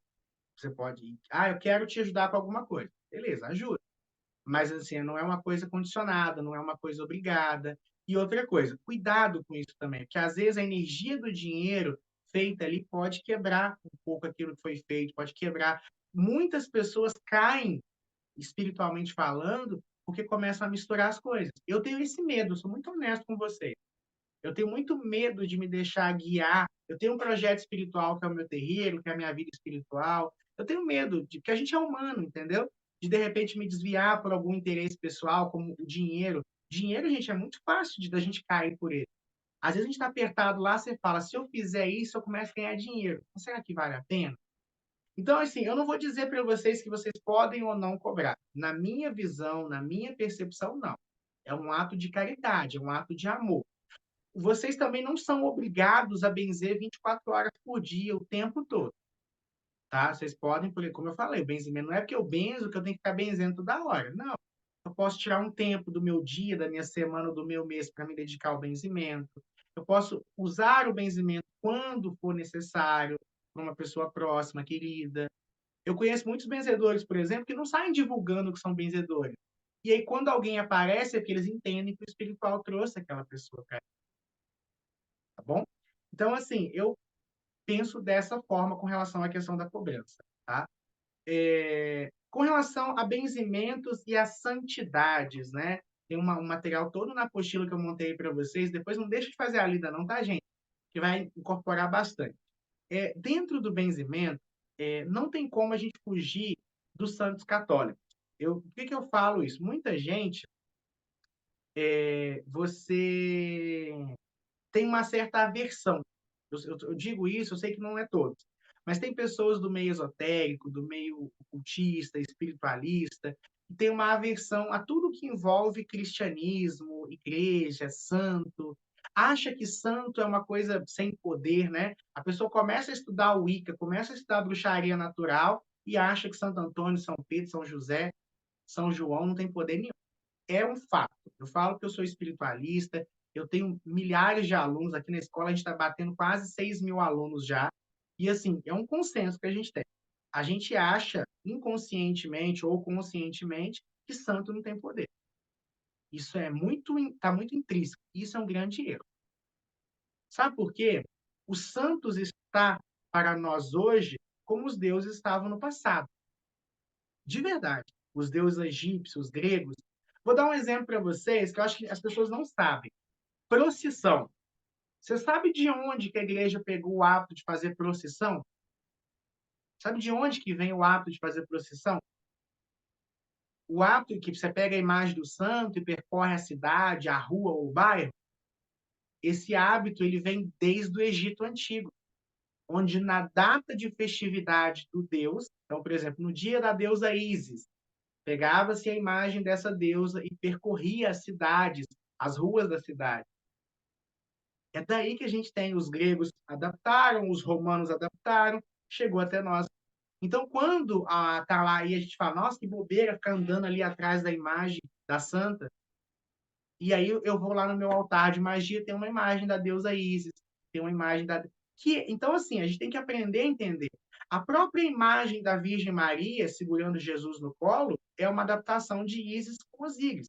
você pode, eu quero te ajudar com alguma coisa. Beleza, ajuda. Mas, assim, não é uma coisa condicionada, não é uma coisa obrigada. E outra coisa, cuidado com isso também, porque às vezes a energia do dinheiro feita ali pode quebrar um pouco aquilo que foi feito, pode quebrar. Muitas pessoas caem espiritualmente falando, porque começam a misturar as coisas. Eu tenho esse medo, sou muito honesto com vocês. Eu tenho muito medo de me deixar guiar. Eu tenho um projeto espiritual que é o meu terreiro, que é a minha vida espiritual. Eu tenho medo de que a gente é humano, entendeu? De repente me desviar por algum interesse pessoal, como o dinheiro. Dinheiro, gente, é muito fácil da gente cair por ele. Às vezes a gente está apertado lá, você fala, se eu fizer isso, eu começo a ganhar dinheiro. Será que vale a pena? Então, assim, eu não vou dizer para vocês que vocês podem ou não cobrar. Na minha visão, na minha percepção, não. É um ato de caridade, é um ato de amor. Vocês também não são obrigados a benzer 24 horas por dia, o tempo todo, tá? Vocês podem, porque, como eu falei, o benzimento não é porque eu benzo que eu tenho que ficar benzendo toda hora. Não. Eu posso tirar um tempo do meu dia, da minha semana, do meu mês para me dedicar ao benzimento. Eu posso usar o benzimento quando for necessário para uma pessoa próxima, querida. Eu conheço muitos benzedores, por exemplo, que não saem divulgando que são benzedores. E aí, quando alguém aparece, é que eles entendem que o espiritual trouxe aquela pessoa para eles, tá bom? Então, assim, eu penso dessa forma com relação à questão da cobrança, tá? Com relação a benzimentos e a santidades, né? Tem um material todo na apostila que eu montei para vocês. Depois não deixa de fazer a lida, não, tá, gente? Que vai incorporar bastante. Dentro do benzimento, não tem como a gente fugir dos santos católicos. Por que eu falo isso? Muita gente, você tem uma certa aversão. Eu digo isso, eu sei que não é todos, mas tem pessoas do meio esotérico, do meio ocultista, espiritualista, que tem uma aversão a tudo que envolve cristianismo, igreja, santo. Acha que santo é uma coisa sem poder, né? A pessoa começa a estudar o Wicca, começa a estudar a bruxaria natural, e acha que Santo Antônio, São Pedro, São José, São João não tem poder nenhum. É um fato. Eu falo que eu sou espiritualista, eu tenho milhares de alunos aqui na escola, a gente está batendo quase 6.000 alunos já, e assim, é um consenso que a gente tem. A gente acha, inconscientemente ou conscientemente, que santo não tem poder. Isso está muito intrínseco. Isso é um grande erro. Sabe por quê? O Santos está para nós hoje como os deuses estavam no passado. De verdade. Os deuses egípcios, gregos. Vou dar um exemplo para vocês que eu acho que as pessoas não sabem. Procissão. Você sabe de onde que a igreja pegou o hábito de fazer procissão? Sabe de onde que vem o hábito de fazer procissão? O hábito que você pega a imagem do santo e percorre a cidade, a rua ou o bairro, esse hábito ele vem desde o Egito Antigo, onde na data de festividade do deus, então, por exemplo, no dia da deusa Ísis, pegava-se a imagem dessa deusa e percorria as cidades, as ruas da cidade. É daí que a gente tem os gregos adaptaram, os romanos adaptaram, chegou até nós. Então, quando tá lá e a gente fala, nossa, que bobeira ficar andando ali atrás da imagem da santa, e aí eu vou lá no meu altar de magia, tem uma imagem da deusa Ísis, tem uma imagem da. Então, assim, a gente tem que aprender a entender. A própria imagem da Virgem Maria segurando Jesus no colo é uma adaptação de Ísis com Osíris.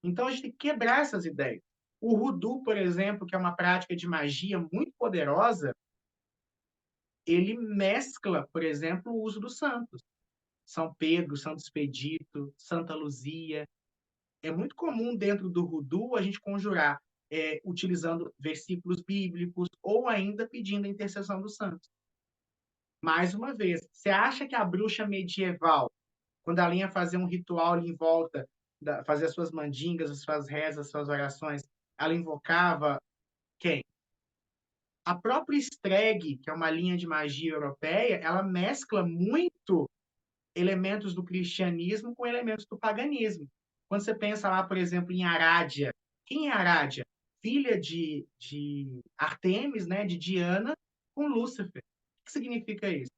Então, a gente tem que quebrar essas ideias. O Voodoo, por exemplo, que é uma prática de magia muito poderosa, ele mescla, por exemplo, o uso dos santos. São Pedro, Santo Expedito, Santa Luzia. É muito comum dentro do Voodoo a gente conjurar utilizando versículos bíblicos ou ainda pedindo a intercessão dos santos. Mais uma vez, você acha que a bruxa medieval, quando ela ia fazer um ritual ali em volta, fazer as suas mandingas, as suas rezas, as suas orações, ela invocava quem? A própria Streg, que é uma linha de magia europeia, ela mescla muito elementos do cristianismo com elementos do paganismo. Quando você pensa lá, por exemplo, em Arádia, quem é Arádia? Filha de Artemis, né, de Diana, com Lúcifer. O que significa isso?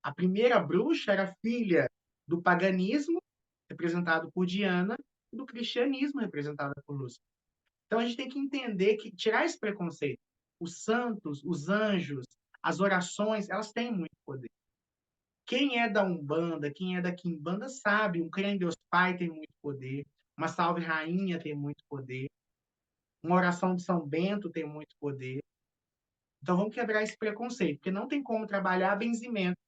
A primeira bruxa era filha do paganismo, representado por Diana, e do cristianismo, representado por Lúcifer. Então a gente tem que entender que tirar esse preconceito. Os santos, os anjos, as orações, elas têm muito poder. Quem é da Umbanda, quem é da Quimbanda sabe, um crê em Deus Pai tem muito poder, uma Salve Rainha tem muito poder, uma oração de São Bento tem muito poder. Então vamos quebrar esse preconceito, porque não tem como trabalhar benzimento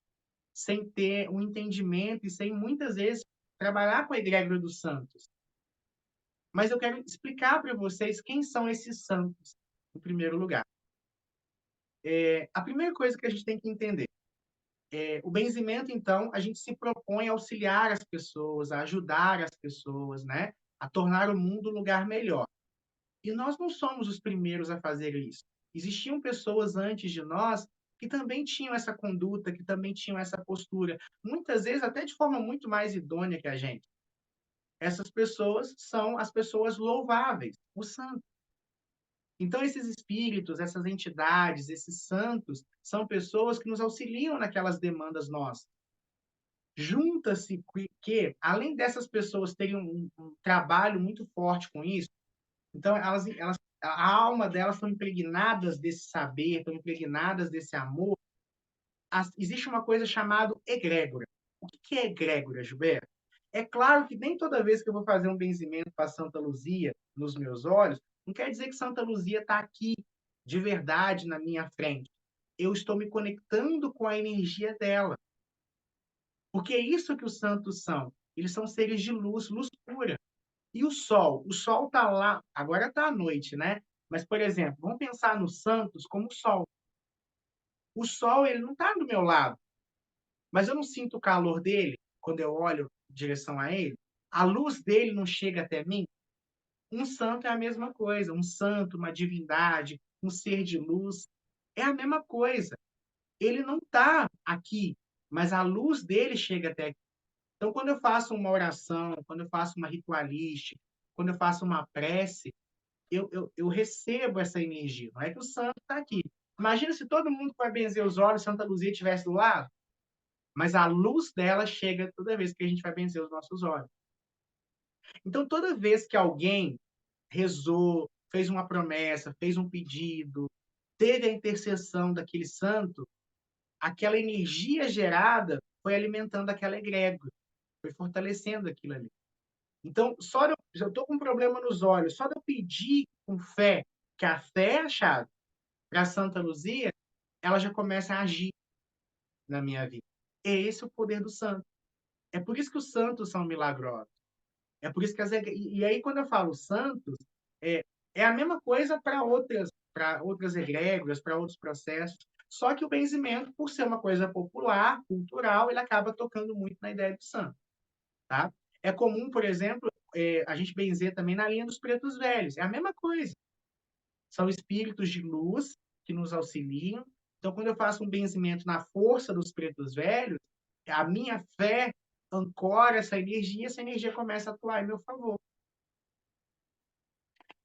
sem ter um entendimento e sem, muitas vezes, trabalhar com a egrégora dos santos. Mas eu quero explicar para vocês quem são esses santos, em primeiro lugar. A primeira coisa que a gente tem que entender, o benzimento, então, a gente se propõe a auxiliar as pessoas, a ajudar as pessoas, né? A tornar o mundo um lugar melhor. E nós não somos os primeiros a fazer isso. Existiam pessoas antes de nós que também tinham essa conduta, que também tinham essa postura, muitas vezes até de forma muito mais idônea que a gente. Essas pessoas são as pessoas louváveis, os santos. Então, esses espíritos, essas entidades, esses santos, são pessoas que nos auxiliam naquelas demandas nossas. Junta-se que, além dessas pessoas terem um trabalho muito forte com isso, então a alma delas estão impregnadas desse saber, estão impregnadas desse amor. Existe uma coisa chamada egrégora. O que é egrégora, Gilberto? É claro que nem toda vez que eu vou fazer um benzimento para Santa Luzia nos meus olhos, não quer dizer que Santa Luzia está aqui, de verdade, na minha frente. Eu estou me conectando com a energia dela. Porque é isso que os santos são. Eles são seres de luz, luz pura. E o sol? O sol está lá, agora está à noite, né? Mas, por exemplo, vamos pensar nos santos como o sol. O sol, ele não está do meu lado, mas eu não sinto o calor dele quando eu olho em direção a ele. A luz dele não chega até mim. Um santo é a mesma coisa. Um santo, uma divindade, um ser de luz, é a mesma coisa. Ele não está aqui, mas a luz dele chega até aqui. Então, quando eu faço uma oração, quando eu faço uma ritualística, quando eu faço uma prece, eu recebo essa energia. Não é que o santo está aqui. Imagina se todo mundo que vai benzer os olhos, Santa Luzia estivesse do lado. mas a luz dela chega toda vez que a gente vai benzer os nossos olhos. Então, toda vez que alguém rezou, fez uma promessa, fez um pedido, teve a intercessão daquele santo, aquela energia gerada foi alimentando aquela egrégora, foi fortalecendo aquilo ali. Então, só de eu estou com um problema nos olhos, só de eu pedir com fé, que a fé é a chave para Santa Luzia, ela já começa a agir na minha vida. É esse o poder do santo. É por isso que os santos são milagrosos. É por isso que e aí quando eu falo santos, é, é a mesma coisa para outras egrégoras, para outros processos. Só que o benzimento, por ser uma coisa popular, cultural, ele acaba tocando muito na ideia de santo, tá? É comum, por exemplo, a gente benzer também na linha dos pretos velhos. É a mesma coisa. São espíritos de luz que nos auxiliam. Então, quando eu faço um benzimento na força dos pretos velhos, a minha fé ancora essa energia começa a atuar em meu favor.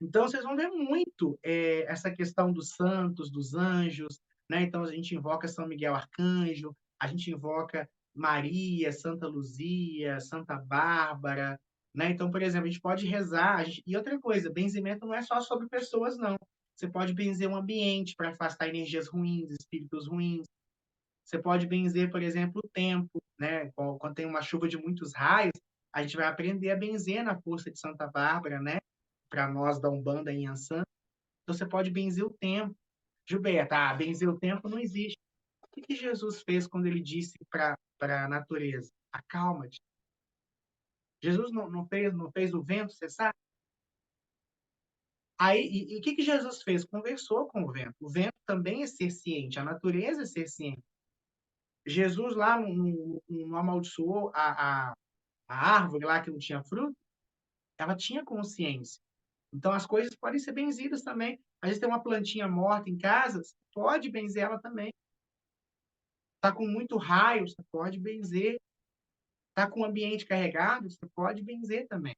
Então, vocês vão ver muito essa questão dos santos, dos anjos, né? Então, a gente invoca São Miguel Arcanjo, a gente invoca Maria, Santa Luzia, Santa Bárbara, né? Então, por exemplo, a gente pode rezar. E outra coisa, benzimento não é só sobre pessoas, não. Você pode benzer um ambiente para afastar energias ruins, espíritos ruins. Você pode benzer, por exemplo, o tempo, né? Quando tem uma chuva de muitos raios, a gente vai aprender a benzer na força de Santa Bárbara, né? Para nós da Umbanda em Ansan. Então você pode benzer o tempo. Gilberto, benzer o tempo não existe. O que Jesus fez quando ele disse para a natureza? Acalma-te. Jesus não fez o vento cessar? Aí, e o que Jesus fez? Conversou com o vento. O vento também é ser ciente, a natureza é ser ciente. Jesus lá não amaldiçoou a árvore lá que não tinha fruto, ela tinha consciência. Então as coisas podem ser benzidas também. Às vezes tem uma plantinha morta em casa, você pode benzer ela também. Está com muito raio, você pode benzer. Está com o ambiente carregado, você pode benzer também.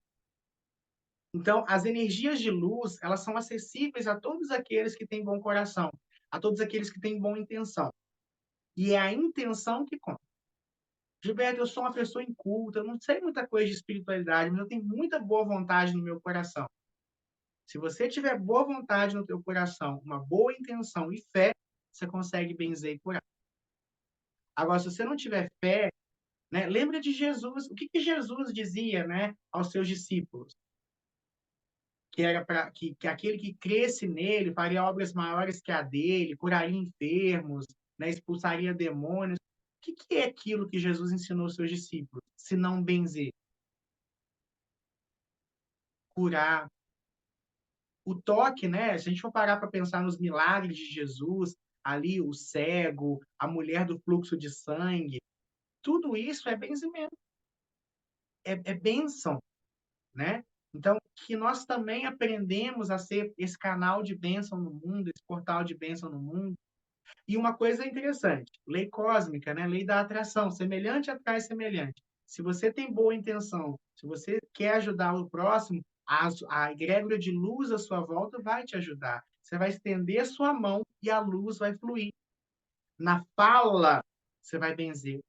Então, as energias de luz, elas são acessíveis a todos aqueles que têm bom coração, a todos aqueles que têm boa intenção. E é a intenção que conta. Gilberto, eu sou uma pessoa inculta, eu não sei muita coisa de espiritualidade, mas eu tenho muita boa vontade no meu coração. Se você tiver boa vontade no teu coração, uma boa intenção e fé, você consegue benzer e curar. Agora, se você não tiver fé, né, lembra de Jesus. O que Jesus dizia, né, aos seus discípulos? Que era para que aquele que cresce nele faria obras maiores que a dele, curaria enfermos, né, expulsaria demônios. O que é aquilo que Jesus ensinou aos seus discípulos? Se não benzer, curar. O toque, né? Se a gente for parar para pensar nos milagres de Jesus, ali o cego, a mulher do fluxo de sangue, tudo isso é benzimento, é bênção, né? Então, que nós também aprendemos a ser esse canal de bênção no mundo, esse portal de bênção no mundo. E uma coisa interessante, lei cósmica, né? Lei da atração, semelhante atrai semelhante. Se você tem boa intenção, se você quer ajudar o próximo, a egrégora de luz à sua volta vai te ajudar. Você vai estender a sua mão e a luz vai fluir. Na fala, você vai benzer.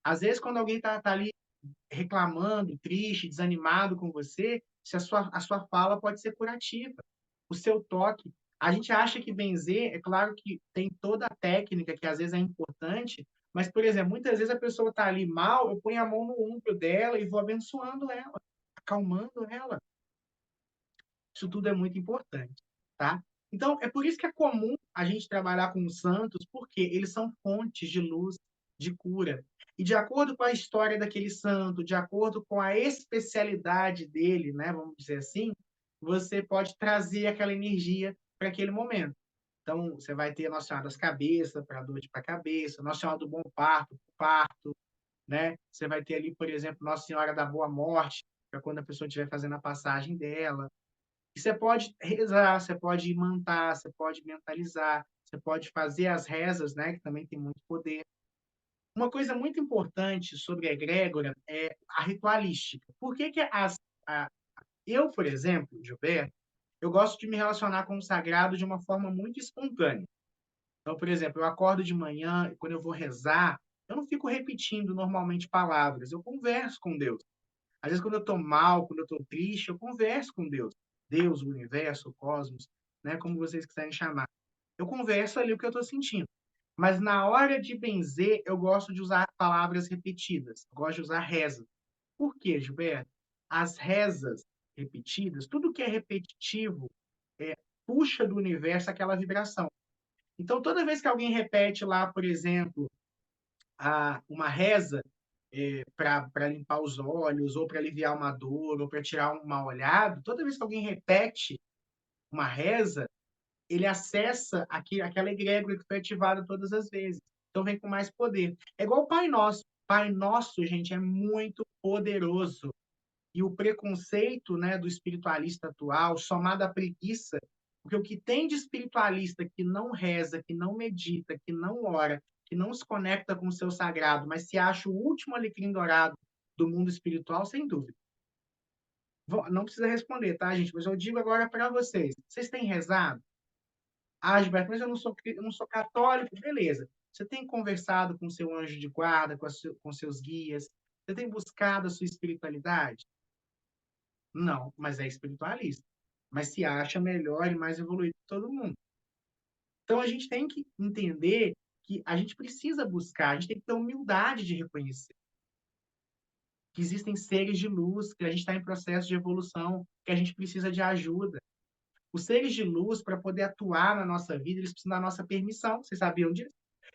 Às vezes, quando alguém está ali reclamando, triste, desanimado com você, se a sua fala pode ser curativa. O seu toque. A gente acha que benzer, é claro que tem toda a técnica, que às vezes é importante, mas, por exemplo, muitas vezes a pessoa está ali mal, eu ponho a mão no ombro dela e vou abençoando ela, acalmando ela. Isso tudo é muito importante, tá? Então, é por isso que é comum a gente trabalhar com os santos, porque eles são fontes de luz, de cura. E de acordo com a história daquele santo, de acordo com a especialidade dele, né, vamos dizer assim, você pode trazer aquela energia para aquele momento. Então, você vai ter a Nossa Senhora das Cabeças, para dor de cabeça, Nossa Senhora do Bom Parto, parto, né? Você vai ter ali, por exemplo, Nossa Senhora da Boa Morte, para quando a pessoa estiver fazendo a passagem dela. E você pode rezar, você pode imantar, você pode mentalizar, você pode fazer as rezas, né, que também tem muito poder. Uma coisa muito importante sobre a egrégora é a ritualística. Por que que eu, por exemplo, Gilberto, eu gosto de me relacionar com o sagrado de uma forma muito espontânea. Então, por exemplo, eu acordo de manhã e quando eu vou rezar, Eu não fico repetindo normalmente palavras, eu converso com Deus. Às vezes, quando eu estou mal, quando eu estou triste, eu converso com Deus. Deus, o universo, o cosmos, né, como vocês quiserem chamar. Eu converso ali o que eu estou sentindo. Mas na hora de benzer, eu gosto de usar palavras repetidas. Eu gosto de usar reza. Por quê, Gilberto? As rezas repetidas, tudo que é repetitivo, puxa do universo aquela vibração. Então, toda vez que alguém repete lá, por exemplo, uma reza para limpar os olhos, ou para aliviar uma dor, ou para tirar um mal-olhado, toda vez que alguém repete uma reza, ele acessa aquela egrégora que foi ativada todas as vezes. Então vem com mais poder. É igual o Pai Nosso. Pai Nosso, gente, é muito poderoso. E o preconceito, né, do espiritualista atual, somado à preguiça, porque o que tem de espiritualista que não reza, que não medita, que não ora, que não se conecta com o seu sagrado, mas se acha o último alecrim dourado do mundo espiritual, sem dúvida. Não precisa responder, tá, gente? Mas eu digo agora para vocês. Vocês têm rezado? Ah, Gilberto, mas eu não sou católico. Beleza. Você tem conversado com o seu anjo de guarda, com seus guias? Você tem buscado a sua espiritualidade? Não, mas é espiritualista. Mas se acha melhor e mais evoluído que todo mundo. Então a gente tem que entender que a gente precisa buscar, a gente tem que ter humildade de reconhecer que existem seres de luz, que a gente está em processo de evolução, que a gente precisa de ajuda. Os seres de luz, para poder atuar na nossa vida, eles precisam da nossa permissão. Vocês sabiam disso?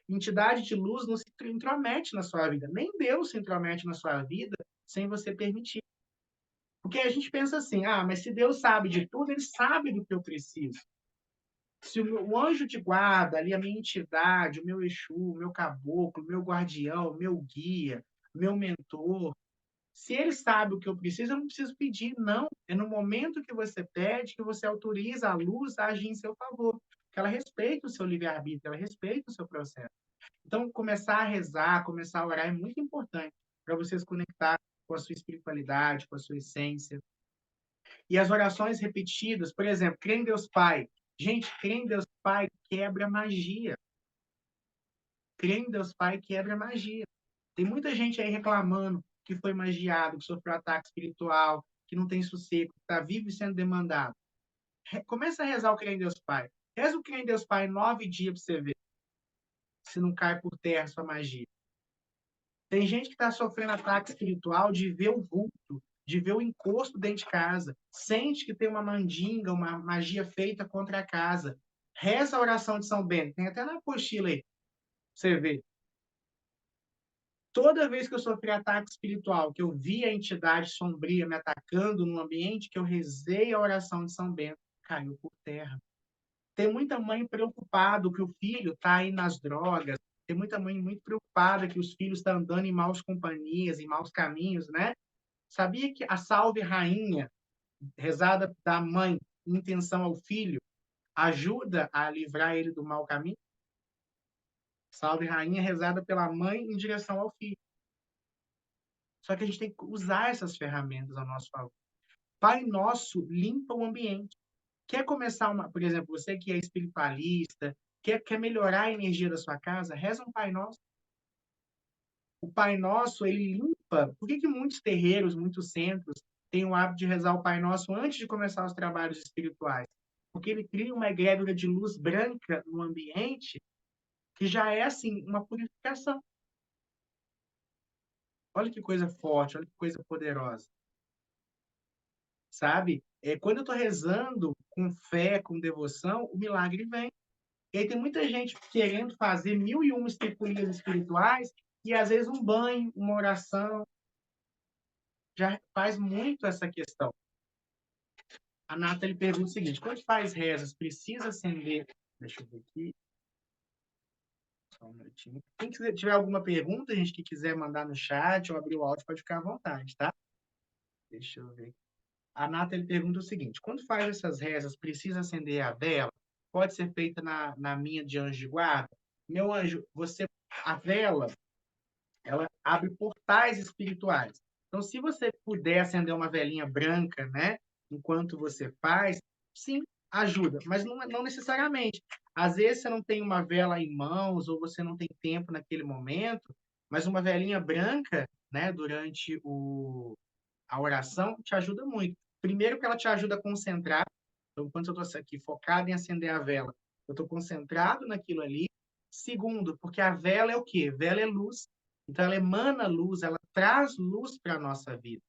Entidade de luz não se intromete na sua vida. Nem Deus se intromete na sua vida sem você permitir. Porque a gente pensa assim, mas se Deus sabe de tudo, ele sabe do que eu preciso. Se o anjo de guarda, ali a minha entidade, o meu Exu, o meu caboclo, o meu guardião, o meu guia, meu mentor, se ele sabe o que eu preciso, eu não preciso pedir, não. É no momento que você pede que você autoriza a luz a agir em seu favor. Que ela respeita o seu livre-arbítrio, ela respeita o seu processo. Então, começar a rezar, começar a orar é muito importante para você se conectar com a sua espiritualidade, com a sua essência. E as orações repetidas, por exemplo, crê em Deus Pai. Gente, crê em Deus Pai quebra magia. Crê em Deus Pai quebra magia. Tem muita gente aí reclamando que foi magiado, que sofreu ataque espiritual, que não tem sossego, que está vivo e sendo demandado. Começa a rezar o crê em Deus Pai. Reza o crê em Deus Pai 9 dias para você ver se não cai por terra sua magia. Tem gente que está sofrendo ataque espiritual de ver o vulto, de ver o encosto dentro de casa, sente que tem uma mandinga, uma magia feita contra a casa. Reza a oração de São Bento, tem até na apostila aí, você vê. Toda vez que eu sofri ataque espiritual, que eu vi a entidade sombria me atacando no ambiente, que eu rezei a oração de São Bento, caiu por terra. Tem muita mãe preocupada que o filho está aí nas drogas, tem muita mãe muito preocupada que os filhos estão andando em maus companhias, em maus caminhos, né? Sabia que a Salve Rainha, rezada da mãe em intenção ao filho, ajuda a livrar ele do mau caminho? Salve Rainha, rezada pela mãe em direção ao filho. Só que a gente tem que usar essas ferramentas ao nosso favor. Pai Nosso limpa o ambiente. Quer começar por exemplo, você que é espiritualista, quer melhorar a energia da sua casa, reza um Pai Nosso. O Pai Nosso, ele limpa. Por que muitos terreiros, muitos centros têm o hábito de rezar o Pai Nosso antes de começar os trabalhos espirituais? Porque ele cria uma egrégora de luz branca no ambiente que já é, assim, uma purificação. Olha que coisa forte, olha que coisa poderosa. Sabe? Quando eu estou rezando com fé, com devoção, o milagre vem. E aí tem muita gente querendo fazer mil e uma estripulias espirituais e, às vezes, um banho, uma oração, já faz muito essa questão. A Nathalie pergunta o seguinte, quando faz rezas, precisa acender... Deixa eu ver aqui. Só um minutinho. Quem tiver alguma pergunta, gente, que quiser mandar no chat ou abrir o áudio, pode ficar à vontade, tá? Deixa eu ver. A Nathalie pergunta o seguinte, quando faz essas rezas, precisa acender a vela? Pode ser feita na minha de anjo de guarda? Meu anjo, a vela, ela abre portais espirituais. Então, se você puder acender uma velinha branca, né, enquanto você faz, sim, ajuda, mas não necessariamente. Às vezes você não tem uma vela em mãos ou você não tem tempo naquele momento, Mas uma velinha branca, né, durante a oração, te ajuda muito. Primeiro que ela te ajuda a concentrar. Então, quando eu estou aqui focado em acender a vela, eu estou concentrado naquilo ali. Segundo, porque a vela é o quê? Vela é luz. Então, ela emana luz, ela traz luz para a nossa vida.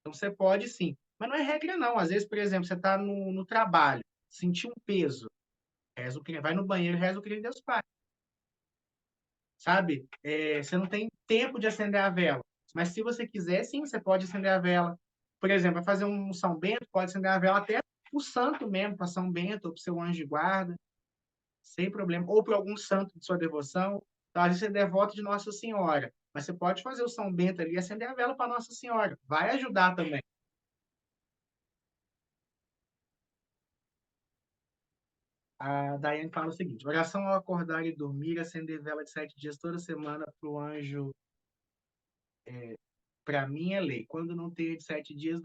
Então, você pode sim. Mas não é regra, não. Às vezes, por exemplo, você está no trabalho, sentiu um peso, reza o crime, vai no banheiro, reza o crime de Deus Pai. Sabe? Você não tem tempo de acender a vela. Mas se você quiser, sim, você pode acender a vela. Por exemplo, vai fazer um São Bento, pode acender a vela até o santo mesmo, para São Bento, ou para o seu anjo de guarda, sem problema. Ou para algum santo de sua devoção. Então, às vezes você é devoto de Nossa Senhora. Mas você pode fazer o São Bento ali e acender a vela para Nossa Senhora. Vai ajudar também. A Daiane fala o seguinte: oração ao acordar e dormir, acender vela de 7 dias toda semana para o anjo, para mim é lei. Quando não tem de 7 dias,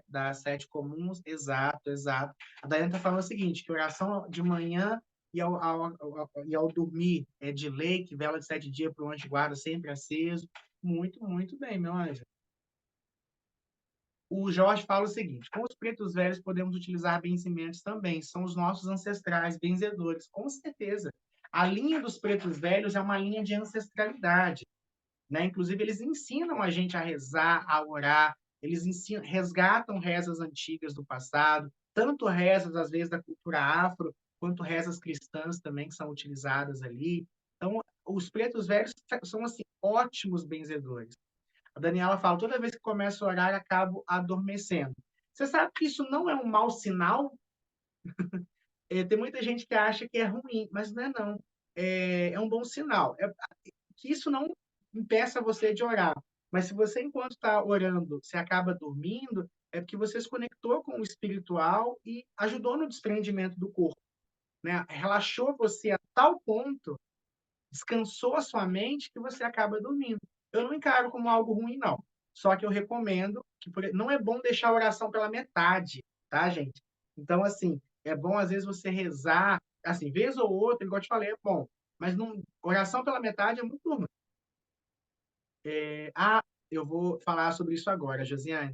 dá 7 comuns. Exato, exato. A Daiane está falando o seguinte: que oração de manhã e ao dormir é de lei, que vela de 7 dias para o anjo guarda sempre aceso. Muito, muito bem, meu anjo. O Jorge fala o seguinte: com os pretos velhos podemos utilizar benzimentos também, são os nossos ancestrais benzedores, com certeza. A linha dos pretos velhos é uma linha de ancestralidade, né? Inclusive, eles ensinam a gente a rezar, a orar, eles ensinam, resgatam rezas antigas do passado, tanto rezas, às vezes, da cultura afro, quanto rezas cristãs também, que são utilizadas ali. Então, os pretos velhos são, assim, ótimos benzedores. A Daniela fala, toda vez que começo a orar, acabo adormecendo. Você sabe que isso não é um mau sinal? Tem muita gente que acha que é ruim, mas não é não. É um bom sinal. Que isso não impeça você de orar. Mas se você, enquanto está orando, você acaba dormindo, é porque você se conectou com o espiritual e ajudou no desprendimento do corpo, né? Relaxou você a tal ponto, descansou a sua mente que você acaba dormindo. Eu não encaro como algo ruim, não. Só que eu recomendo que não é bom deixar a oração pela metade, tá, gente? Então, assim, é bom às vezes você rezar, assim, vez ou outra, igual eu te falei, é bom. Mas não, oração pela metade é muito ruim. Eu vou falar sobre isso agora, Josiane.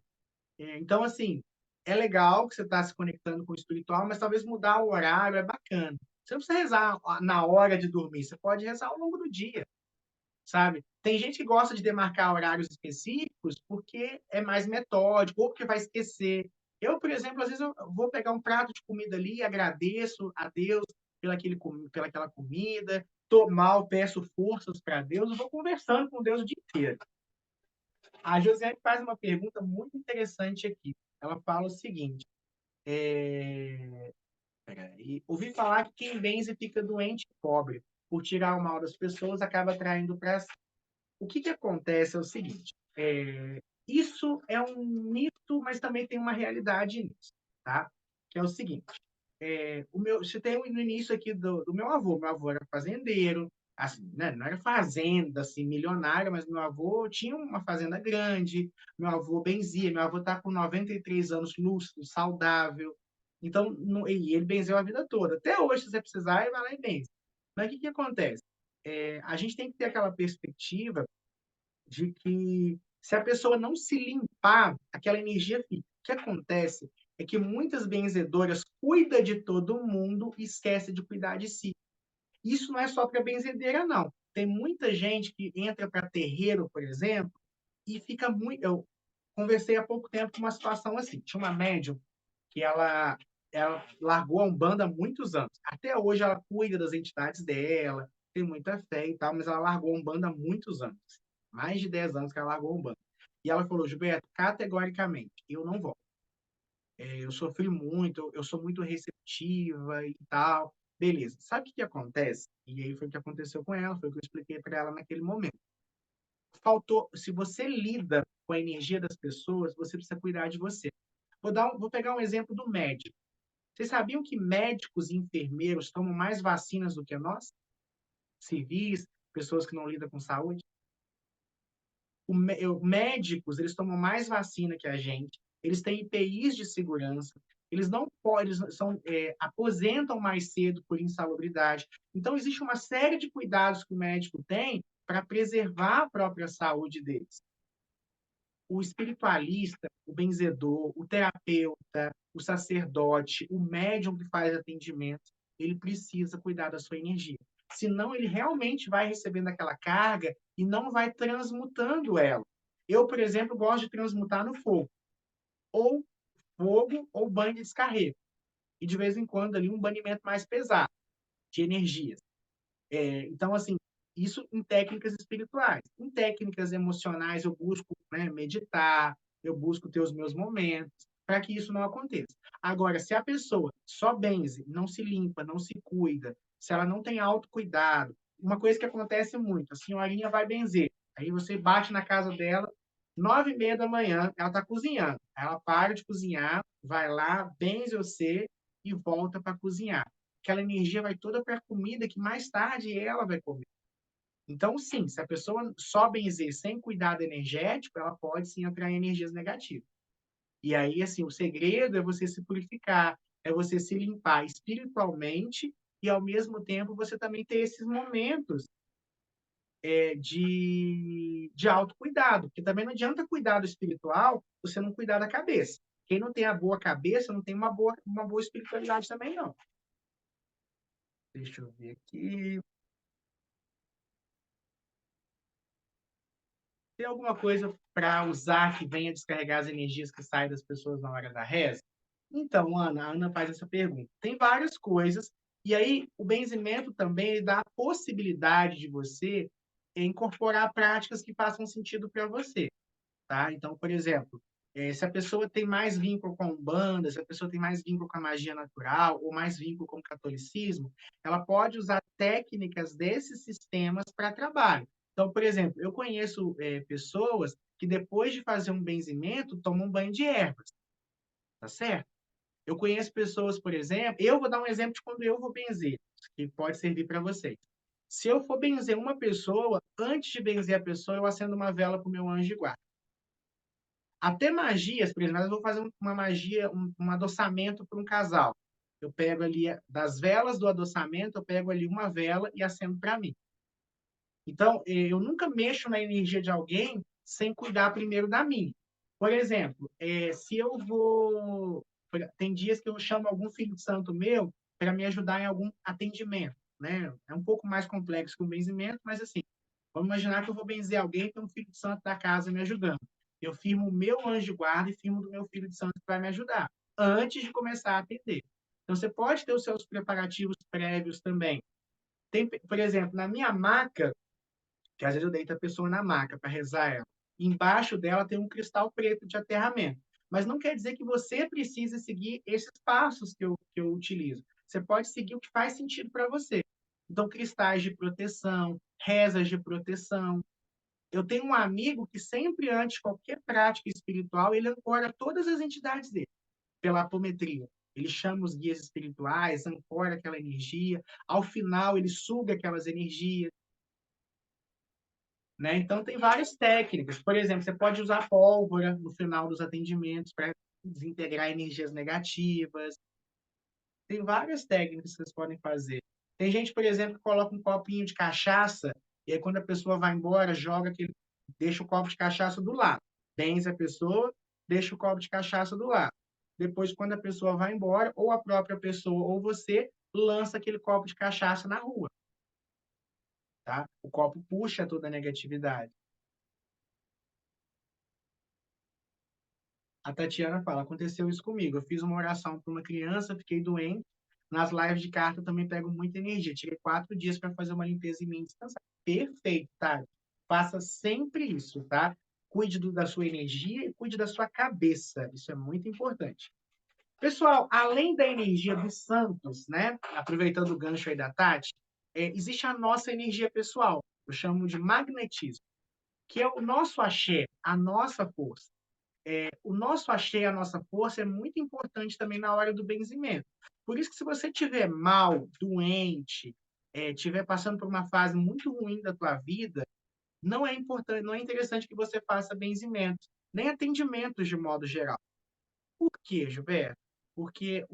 Então, assim, é legal que você está se conectando com o espiritual, mas talvez mudar o horário é bacana. Você não precisa rezar na hora de dormir, você pode rezar ao longo do dia, sabe? Tem gente que gosta de demarcar horários específicos porque é mais metódico ou porque vai esquecer. Eu, por exemplo, às vezes eu vou pegar um prato de comida ali e agradeço a Deus pelaquela comida, tô mal, peço forças para Deus, eu vou conversando com Deus o dia inteiro. A Josiane faz uma pergunta muito interessante aqui. Ela fala o seguinte: ouvi falar que quem benze fica doente e pobre. Por tirar o mal das pessoas, acaba atraindo para si. O que acontece é o seguinte: isso é um mito, mas também tem uma realidade nisso, tá? Que é o seguinte: você tem no início aqui do meu avô. Meu avô era fazendeiro, assim, né? Não era fazenda assim, milionária, mas meu avô tinha uma fazenda grande, meu avô benzia, meu avô está com 93 anos, lúcido, saudável. Então, e ele benzeu a vida toda. Até hoje, se você precisar, ele vai lá e benze. Mas o que acontece? A gente tem que ter aquela perspectiva de que se a pessoa não se limpar, aquela energia fica. O que acontece é que muitas benzedoras cuidam de todo mundo e esquecem de cuidar de si. Isso não é só para benzedeira, não. Tem muita gente que entra para terreiro, por exemplo, e fica muito. Eu conversei há pouco tempo com uma situação assim. Tinha uma médium que ela largou a Umbanda há muitos anos. Até hoje ela cuida das entidades dela, tem muita fé e tal, mas ela largou a Umbanda há muitos anos. Mais de 10 anos que ela largou a Umbanda. E ela falou, Gilberto, categoricamente, eu não volto. Eu sofri muito, eu sou muito receptiva e tal. Beleza. Sabe o que acontece? E aí foi o que aconteceu com ela, foi o que eu expliquei para ela naquele momento. Faltou, se você lida com a energia das pessoas, você precisa cuidar de você. Vou pegar um exemplo do médico. Vocês sabiam que médicos e enfermeiros tomam mais vacinas do que nós? Civis, pessoas que não lidam com saúde? Médicos, eles tomam mais vacina que a gente, eles têm IPIs de segurança, eles não podem, aposentam mais cedo por insalubridade. Então, existe uma série de cuidados que o médico tem para preservar a própria saúde deles. O espiritualista, o benzedor, o terapeuta, o sacerdote, o médium que faz atendimento, ele precisa cuidar da sua energia. Senão, ele realmente vai recebendo aquela carga e não vai transmutando ela. Eu, por exemplo, gosto de transmutar no fogo. Ou fogo ou banho de descarrego. E, de vez em quando, ali, um banimento mais pesado de energias. Então, assim, isso em técnicas espirituais. Em técnicas emocionais, eu busco, né, meditar, eu busco ter os meus momentos, para que isso não aconteça. Agora, se a pessoa só benze, não se limpa, não se cuida, se ela não tem autocuidado, uma coisa que acontece muito, a senhorinha vai benzer, aí você bate na casa dela, 9h30 da manhã, ela está cozinhando. Ela para de cozinhar, vai lá, benze você e volta para cozinhar. Aquela energia vai toda para a comida que mais tarde ela vai comer. Então, sim, se a pessoa só benzer sem cuidado energético, ela pode sim atrair energias negativas. E aí, assim, o segredo é você se purificar, é você se limpar espiritualmente e, ao mesmo tempo, você também ter esses momentos de autocuidado, porque também não adianta cuidar do espiritual você não cuidar da cabeça. Quem não tem a boa cabeça não tem uma boa espiritualidade também, não. Deixa eu ver aqui. Tem alguma coisa para usar que venha descarregar as energias que saem das pessoas na hora da reza? Então, Ana, a Ana faz essa pergunta. Tem várias coisas, e aí o benzimento também dá a possibilidade de você incorporar práticas que façam sentido para você, tá? Então, por exemplo, se a pessoa tem mais vínculo com a Umbanda, se a pessoa tem mais vínculo com a magia natural ou mais vínculo com o catolicismo, ela pode usar técnicas desses sistemas para trabalho. Então, por exemplo, eu conheço pessoas que depois de fazer um benzimento tomam um banho de ervas, tá certo? Eu conheço pessoas, por exemplo, eu vou dar um exemplo de quando eu vou benzer, que pode servir para vocês. Se eu for benzer uma pessoa, antes de benzer a pessoa, eu acendo uma vela para o meu anjo de guarda. Até magias, por exemplo, eu vou fazer uma magia, um adoçamento para um casal. Eu pego ali, das velas do adoçamento, eu pego ali uma vela e acendo para mim. Então, eu nunca mexo na energia de alguém sem cuidar primeiro da minha. Por exemplo, se eu vou. Tem dias que eu chamo algum filho de santo meu para me ajudar em algum atendimento. Né? É um pouco mais complexo que o benzimento, mas assim, vamos imaginar que eu vou benzer alguém e tem um filho de santo da casa me ajudando. Eu firmo o meu anjo de guarda e firmo do meu filho de santo que vai me ajudar, antes de começar a atender. Então, você pode ter os seus preparativos prévios também. Tem, por exemplo, na minha maca, que às vezes eu deito a pessoa na maca para rezar ela. Embaixo dela tem um cristal preto de aterramento. Mas não quer dizer que você precise seguir esses passos que eu utilizo. Você pode seguir o que faz sentido para você. Então, cristais de proteção, rezas de proteção. Eu tenho um amigo que sempre, antes de qualquer prática espiritual, ele ancora todas as entidades dele, pela apometria. Ele chama os guias espirituais, ancora aquela energia. Ao final, ele suga aquelas energias. Né? Então, tem várias técnicas. Por exemplo, você pode usar pólvora no final dos atendimentos para desintegrar energias negativas. Tem várias técnicas que vocês podem fazer. Tem gente, por exemplo, que coloca um copinho de cachaça e aí, quando a pessoa vai embora, deixa o copo de cachaça do lado. Benze a pessoa, deixa o copo de cachaça do lado. Depois, quando a pessoa vai embora, ou a própria pessoa ou você lança aquele copo de cachaça na rua. Tá? O copo puxa toda a negatividade. A Tatiana fala, aconteceu isso comigo. Eu fiz uma oração para uma criança, fiquei doente. Nas lives de carta eu também pego muita energia. Tirei 4 dias para fazer uma limpeza em mim e descansar. Perfeito, tá? Faça sempre isso, tá? Cuide da sua energia e cuide da sua cabeça. Isso é muito importante. Pessoal, além da energia dos santos, né? Aproveitando o gancho aí da Tati, existe a nossa energia pessoal. Eu chamo de magnetismo, que é o nosso axé, a nossa força. O nosso axé, a nossa força é muito importante também na hora do benzimento. Por isso que se você estiver mal, doente, estiver passando por uma fase muito ruim da tua vida, não é importante, não é interessante que você faça benzimentos, nem atendimentos de modo geral. Por quê, Gilberto? Porque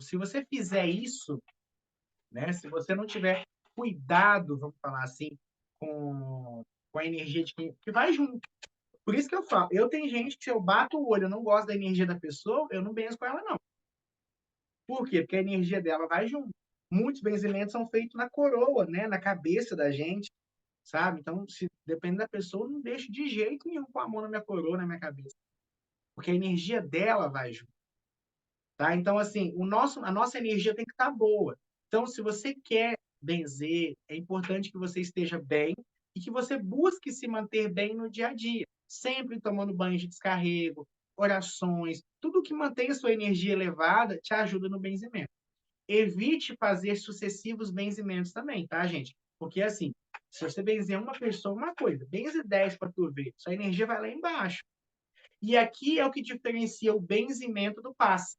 se você fizer isso, né, se você não tiver cuidado, vamos falar assim, com, com a energia de quem que vai junto. Por isso que eu falo, eu tenho gente que se eu bato o olho, eu não gosto da energia da pessoa, eu não benzo com ela, não. Por quê? Porque a energia dela vai junto. Muitos benzimentos são feitos na coroa, né? Na cabeça da gente, sabe? Então, se depende da pessoa, eu não deixo de jeito nenhum com a mão na minha coroa, na minha cabeça. Porque a energia dela vai junto. Tá? Então, assim, a nossa energia tem que estar boa. Então, se você quer benzer, é importante que você esteja bem e que você busque se manter bem no dia a dia, sempre tomando banho de descarrego, orações, tudo que mantém a sua energia elevada te ajuda no benzimento. Evite fazer sucessivos benzimentos também, tá, gente? Porque, assim, se você benzer uma pessoa, uma coisa, benze 10 para tu ver, sua energia vai lá embaixo. E aqui é o que diferencia o benzimento do passe.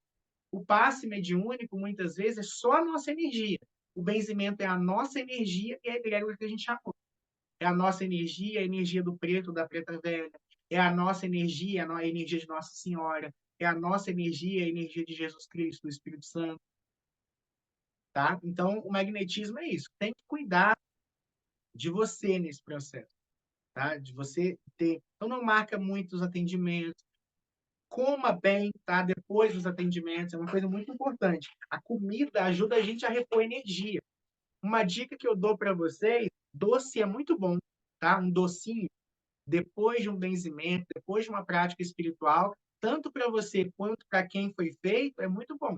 O passe mediúnico, muitas vezes, é só a nossa energia. O benzimento é a nossa energia e a egrégora que a gente chamou. É a nossa energia, a energia do preto, da preta velha. É a nossa energia, a energia de Nossa Senhora. É a nossa energia, a energia de Jesus Cristo, do Espírito Santo. Tá? Então, o magnetismo é isso. Tem que cuidar de você nesse processo. Tá? De você ter. Então, não marca muitos atendimentos. Coma bem, tá? Depois dos atendimentos, é uma coisa muito importante. A comida ajuda a gente a repor energia. Uma dica que eu dou para vocês, doce é muito bom, tá? Um docinho, depois de um benzimento, depois de uma prática espiritual, tanto para você quanto para quem foi feito, é muito bom.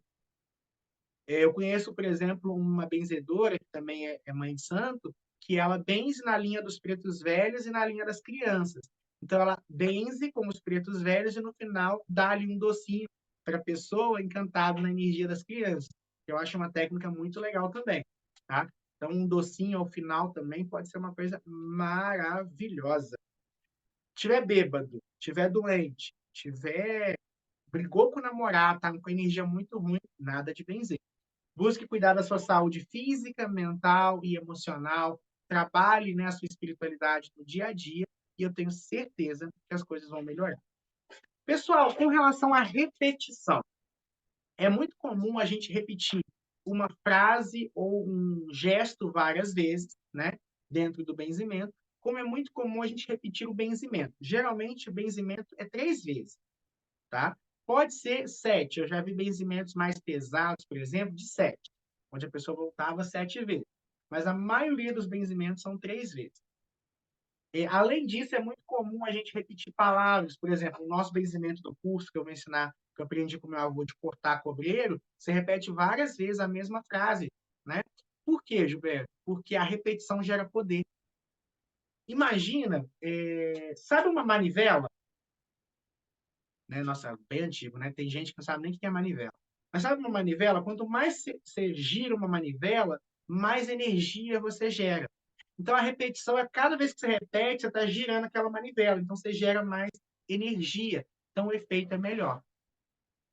Eu conheço, por exemplo, uma benzedora, que também é mãe de santo, que ela benze na linha dos pretos velhos e na linha das crianças. Então, ela benze com os pretos velhos e, no final, dá-lhe um docinho para a pessoa encantada na energia das crianças. Eu acho uma técnica muito legal também, tá? Então, um docinho ao final também pode ser uma coisa maravilhosa. Tiver bêbado, tiver doente, tiver brigou com o namorado, tá com energia muito ruim, nada de benzer. Busque cuidar da sua saúde física, mental e emocional. Trabalhe, né, a sua espiritualidade no dia a dia e eu tenho certeza que as coisas vão melhorar. Pessoal, com relação à repetição, é muito comum a gente repetir uma frase ou um gesto várias vezes, né, dentro do benzimento, como é muito comum a gente repetir o benzimento. Geralmente, o benzimento é 3 vezes, tá? Pode ser 7. Eu já vi benzimentos mais pesados, por exemplo, de 7, onde a pessoa voltava 7 vezes. Mas a maioria dos benzimentos são 3 vezes. Além disso, é muito comum a gente repetir palavras. Por exemplo, o nosso benzimento do curso que eu vou ensinar, que eu aprendi com meu avô de cortar cobreiro, você repete várias vezes a mesma frase, né? Por quê, Gilberto? Porque a repetição gera poder. Imagina, sabe uma manivela? Né? Nossa, bem antigo, né? Tem gente que não sabe nem o que é manivela. Mas sabe uma manivela? Quanto mais você gira uma manivela, mais energia você gera. Então a repetição é cada vez que você repete, você está girando aquela manivela. Então você gera mais energia. Então o efeito é melhor.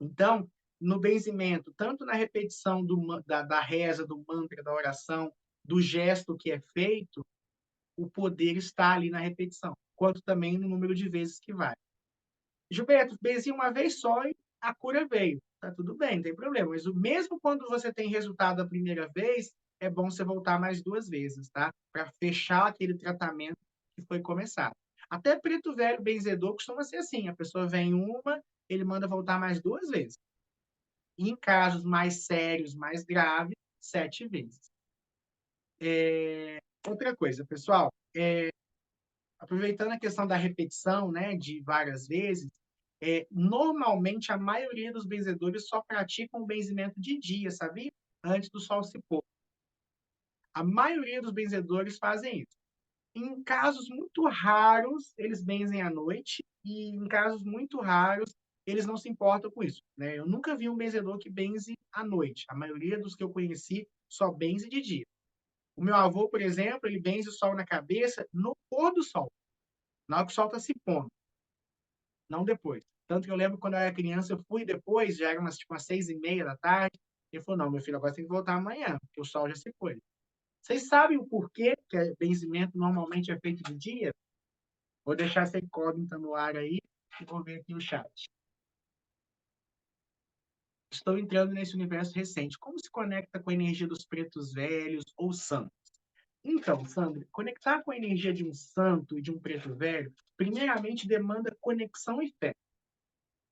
Então, no benzimento, tanto na repetição da reza, do mantra, da oração, do gesto que é feito, o poder está ali na repetição, quanto também no número de vezes que vai. Gilberto, benzi uma vez só e a cura veio. Tá tudo bem, não tem problema. Mas mesmo quando você tem resultado a primeira vez, é bom você voltar mais 2 vezes, tá? Para fechar aquele tratamento que foi começado. Até preto velho benzedor costuma ser assim: a pessoa vem uma, ele manda voltar mais 2 vezes. E em casos mais sérios, mais graves, 7 vezes. Outra coisa, pessoal, aproveitando a questão da repetição, né, de várias vezes, normalmente a maioria dos benzedores só praticam o benzimento de dia, sabia? Antes do sol se pôr. A maioria dos benzedores fazem isso. Em casos muito raros, eles benzem à noite, e em casos muito raros, eles não se importam com isso. Né? Eu nunca vi um benzedor que benze à noite. A maioria dos que eu conheci só benze de dia. O meu avô, por exemplo, ele benze o sol na cabeça no pôr do sol, na hora que o sol está se pondo, não depois. Tanto que eu lembro quando eu era criança, eu fui depois, já era umas 6h30 da tarde. Ele falou: não, meu filho, agora você tem que voltar amanhã, porque o sol já se foi. Vocês sabem o porquê que o benzimento normalmente é feito de dia? Vou deixar essa incógnita no ar aí e vou ver aqui o chat. Estou entrando nesse universo recente. Como se conecta com a energia dos pretos velhos ou santos? Então, Sandra, conectar com a energia de um santo e de um preto velho, primeiramente demanda conexão e fé.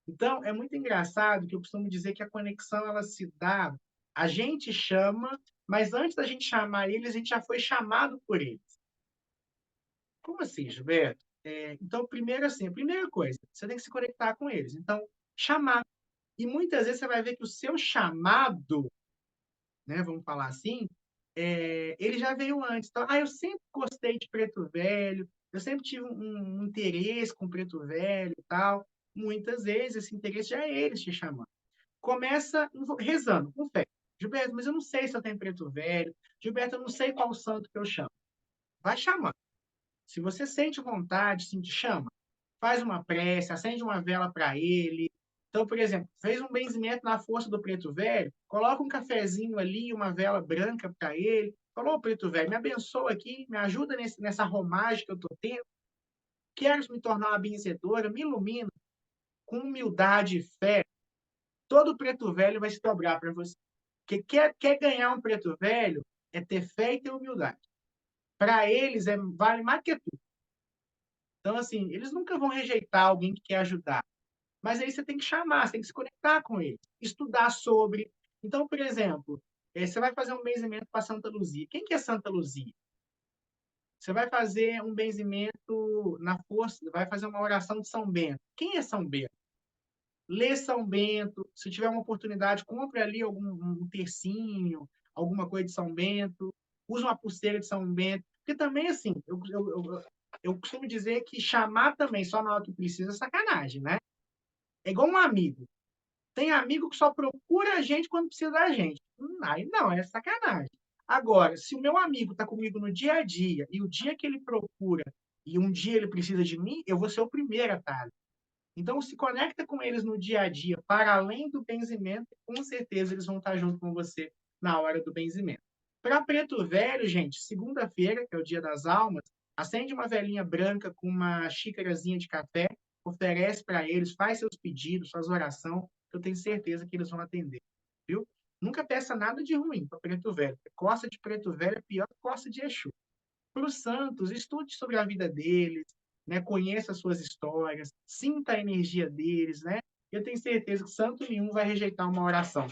Então, é muito engraçado que eu costumo dizer que a conexão ela se dá, a gente chama, mas antes da gente chamar eles, a gente já foi chamado por eles. Como assim, Gilberto? Então, primeiro assim, a primeira coisa, você tem que se conectar com eles. Então, chamar. E muitas vezes você vai ver que o seu chamado, né, vamos falar assim, ele já veio antes. Então, eu sempre gostei de preto velho, eu sempre tive um interesse com preto velho e tal. Muitas vezes esse interesse já é eles te chamando. Começa rezando, com fé. Gilberto, mas eu não sei se eu tenho preto velho. Gilberto, eu não sei qual santo que eu chamo. Vai chamando. Se você sente vontade, sim, chama. Faz uma prece, acende uma vela para ele. Então, por exemplo, fez um benzimento na força do preto velho, coloca um cafezinho ali, uma vela branca para ele. Falou, preto velho, me abençoa aqui, me ajuda nessa romagem que eu estou tendo. Quero me tornar uma benzedora, me ilumina. Com humildade e fé, todo preto velho vai se dobrar para você. Porque quer ganhar um preto velho é ter fé e ter humildade. Para eles, vale mais que tudo. Então, assim, eles nunca vão rejeitar alguém que quer ajudar. Mas aí você tem que chamar, você tem que se conectar com eles, estudar sobre. Então, por exemplo, você vai fazer um benzimento para Santa Luzia. Quem que é Santa Luzia? Você vai fazer um benzimento na força, vai fazer uma oração de São Bento. Quem é São Bento? Lê São Bento. Se tiver uma oportunidade, compre ali algum um tercinho, alguma coisa de São Bento. Use uma pulseira de São Bento. Porque também, assim, eu costumo dizer que chamar também só na hora que precisa é sacanagem, né? É igual um amigo. Tem amigo que só procura a gente quando precisa da gente. Aí não, é sacanagem. Agora, se o meu amigo está comigo no dia a dia e o dia que ele procura e um dia ele precisa de mim, eu vou ser o primeiro a estar ali. Então, se conecta com eles no dia a dia, para além do benzimento, com certeza eles vão estar junto com você na hora do benzimento. Para Preto Velho, gente, segunda-feira, que é o Dia das Almas, acende uma velinha branca com uma xícarazinha de café, oferece para eles, faz seus pedidos, suas orações, que eu tenho certeza que eles vão atender, viu? Nunca peça nada de ruim para Preto Velho. Costa de Preto Velho é pior que costa de Exu. Para os santos, estude sobre a vida deles, né? Conheça as suas histórias, sinta a energia deles, né? Eu tenho certeza que santo nenhum vai rejeitar uma oração.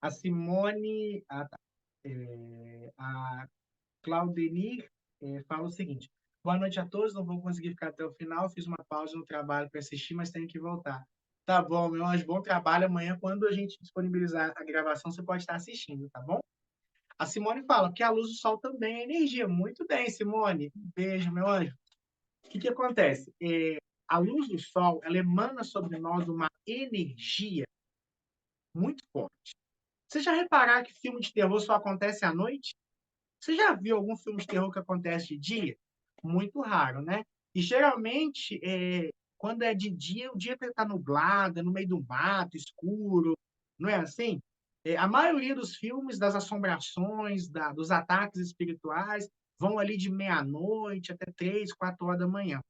A Simone, a Claudenir fala o seguinte: boa noite a todos, não vou conseguir ficar até o final, fiz uma pausa no trabalho para assistir, mas tenho que voltar. Tá bom, meu anjo, bom trabalho. Amanhã, quando a gente disponibilizar a gravação, você pode estar assistindo, tá bom? A Simone fala que a luz do sol também é energia. Muito bem, Simone. Um beijo, meu anjo. O que acontece? A luz do sol, ela emana sobre nós uma energia muito forte. Você já repararam que filme de terror só acontece à noite? Você já viu algum filme de terror que acontece de dia? Muito raro, né? E geralmente, quando é de dia, o dia está nublado, no meio do mato, escuro, não é assim? A maioria dos filmes das assombrações, dos ataques espirituais, vão ali de meia-noite até 3, 4 horas da manhã.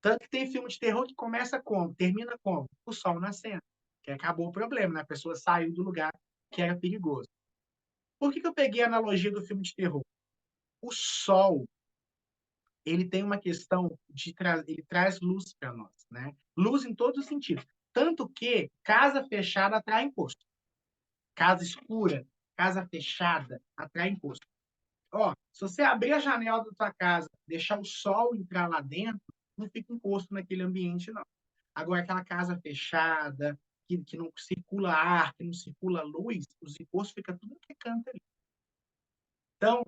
Tanto que tem filme de terror que começa como? Termina como? O sol nascendo. Que acabou o problema, né? A pessoa saiu do lugar que era perigoso. Por que eu peguei a analogia do filme de terror? O sol, ele tem uma questão ele traz luz para nós, né? Luz em todos os sentidos. Tanto que casa fechada atrai imposto. Casa escura, casa fechada atrai imposto. Ó, se você abrir a janela da tua casa, deixar o sol entrar lá dentro, não fica imposto naquele ambiente, não. Agora, aquela casa fechada, que não circula ar, que não circula luz, os impostos ficam tudo que canta ali. Então,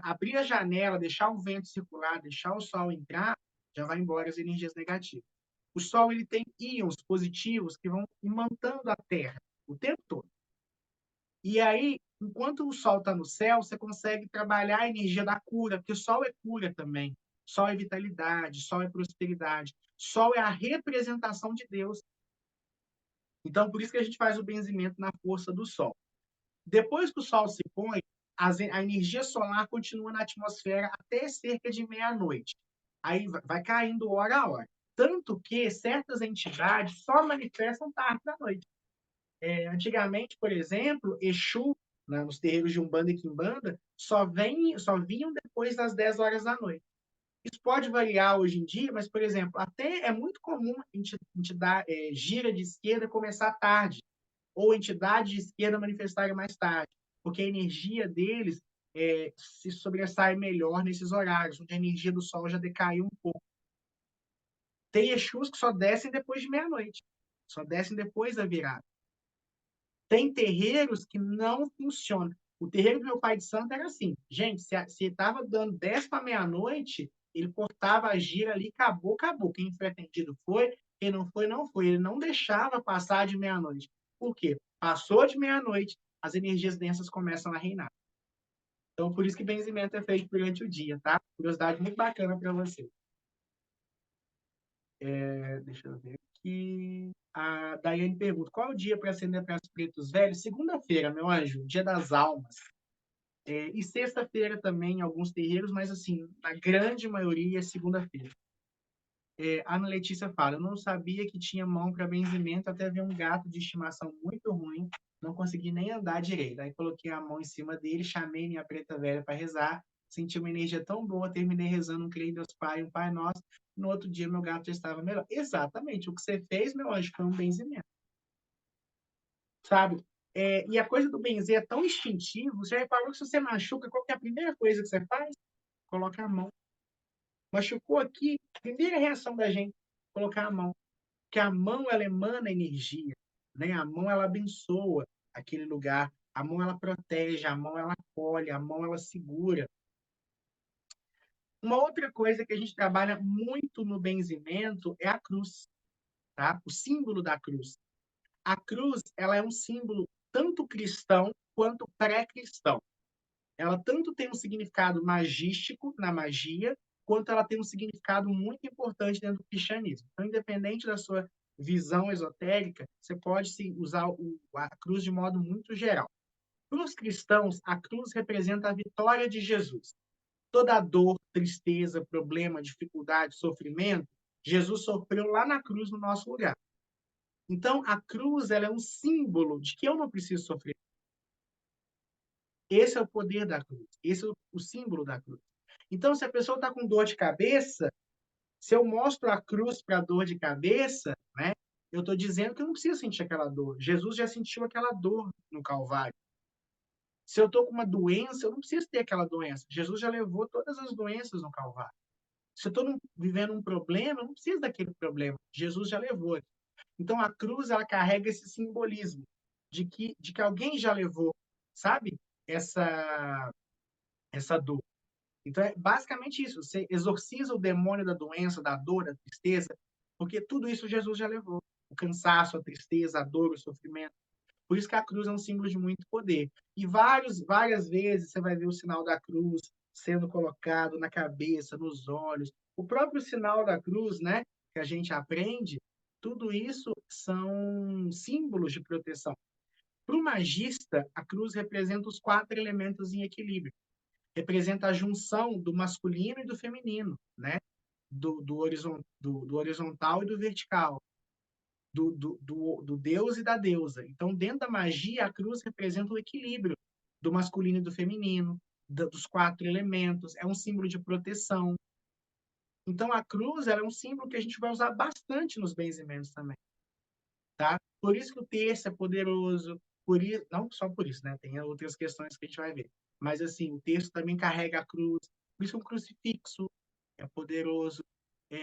abrir a janela, deixar o vento circular, deixar o sol entrar, já vai embora as energias negativas. O sol ele tem íons positivos que vão imantando a Terra o tempo todo. E aí, enquanto o sol está no céu, você consegue trabalhar a energia da cura, porque o sol é cura também. Sol é vitalidade, sol é prosperidade. Sol é a representação de Deus. Então, por isso que a gente faz o benzimento na força do sol. Depois que o sol se põe, a energia solar continua na atmosfera até cerca de meia-noite. Aí vai caindo hora a hora. Tanto que certas entidades só manifestam tarde da noite. Antigamente, por exemplo, Exu, né, nos terreiros de Umbanda e Quimbanda, só vinham depois das 10 horas da noite. Isso pode variar hoje em dia, mas, por exemplo, até é muito comum entidade, gira de esquerda começar tarde, ou entidade de esquerda manifestar mais tarde, porque a energia deles se sobressai melhor nesses horários, onde a energia do sol já decaiu um pouco. Tem Exus que só descem depois de meia-noite, só descem depois da virada. Tem terreiros que não funcionam. O terreiro do meu pai de santo era assim, gente, se estava dando 10 para meia-noite, ele cortava a gira ali, acabou, acabou. Quem foi atendido foi, quem não foi, não foi. Ele não deixava passar de meia-noite. Por quê? Passou de meia-noite, as energias densas começam a reinar. Então, por isso que benzimento é feito durante o dia, tá? Curiosidade muito bacana para você. Deixa eu ver aqui. A Daiane pergunta: qual é o dia para acender pratos pretos velhos? Segunda-feira, meu anjo, dia das almas. E sexta-feira também, em alguns terreiros, mas assim, na grande maioria é segunda-feira. A Ana Letícia fala: eu não sabia que tinha mão para benzimento até ver um gato de estimação muito ruim, não consegui nem andar direito. Aí coloquei a mão em cima dele, chamei minha preta velha para rezar, senti uma energia tão boa, terminei rezando um Creio em Deus Pai, um Pai Nosso. No outro dia, meu gato já estava melhor. Exatamente, o que você fez, meu anjo, foi um benzimento, sabe? E a coisa do benzer é tão instintivo. Você já reparou que se você machuca, qual que é a primeira coisa que você faz? Coloca a mão. Machucou aqui, primeira reação da gente, colocar a mão. Porque a mão, ela emana energia, né? A mão, ela abençoa aquele lugar. A mão, ela protege, a mão, ela acolhe, a mão, ela segura. Uma outra coisa que a gente trabalha muito no benzimento é a cruz, tá? O símbolo da cruz. A cruz, ela é um símbolo tanto cristão quanto pré-cristão. Ela tanto tem um significado magístico na magia, quanto ela tem um significado muito importante dentro do cristianismo. Então, independente da sua visão esotérica, você pode usar a cruz de modo muito geral. Para os cristãos, a cruz representa a vitória de Jesus. Toda dor, tristeza, problema, dificuldade, sofrimento, Jesus sofreu lá na cruz no nosso lugar. Então, a cruz ela é um símbolo de que eu não preciso sofrer. Esse é o poder da cruz. Esse é o símbolo da cruz. Então, se a pessoa está com dor de cabeça, se eu mostro a cruz para dor de cabeça, né, eu estou dizendo que eu não preciso sentir aquela dor. Jesus já sentiu aquela dor no Calvário. Se eu estou com uma doença, eu não preciso ter aquela doença. Jesus já levou todas as doenças no Calvário. Se eu estou vivendo um problema, eu não preciso daquele problema. Jesus já levou. Então, a cruz, ela carrega esse simbolismo de que alguém já levou, sabe? Essa dor. Então, é basicamente isso. Você exorciza o demônio da doença, da dor, da tristeza, porque tudo isso Jesus já levou. O cansaço, a tristeza, a dor, o sofrimento. Por isso que a cruz é um símbolo de muito poder. E várias vezes você vai ver o sinal da cruz sendo colocado na cabeça, nos olhos. O próprio sinal da cruz, né, que a gente aprende, tudo isso são símbolos de proteção. Para o magista, a cruz representa os 4 elementos em equilíbrio. Representa a junção do masculino e do feminino, né? Do horizontal e do vertical, do Deus e da deusa. Então, dentro da magia, a cruz representa o equilíbrio do masculino e do feminino, dos 4 elementos, é um símbolo de proteção. Então, a cruz ela é um símbolo que a gente vai usar bastante nos benzimentos também, tá? Por isso que o terço é poderoso, por isso, não só por isso, né? Tem outras questões que a gente vai ver. Mas, assim, o terço também carrega a cruz, por isso que o crucifixo é poderoso.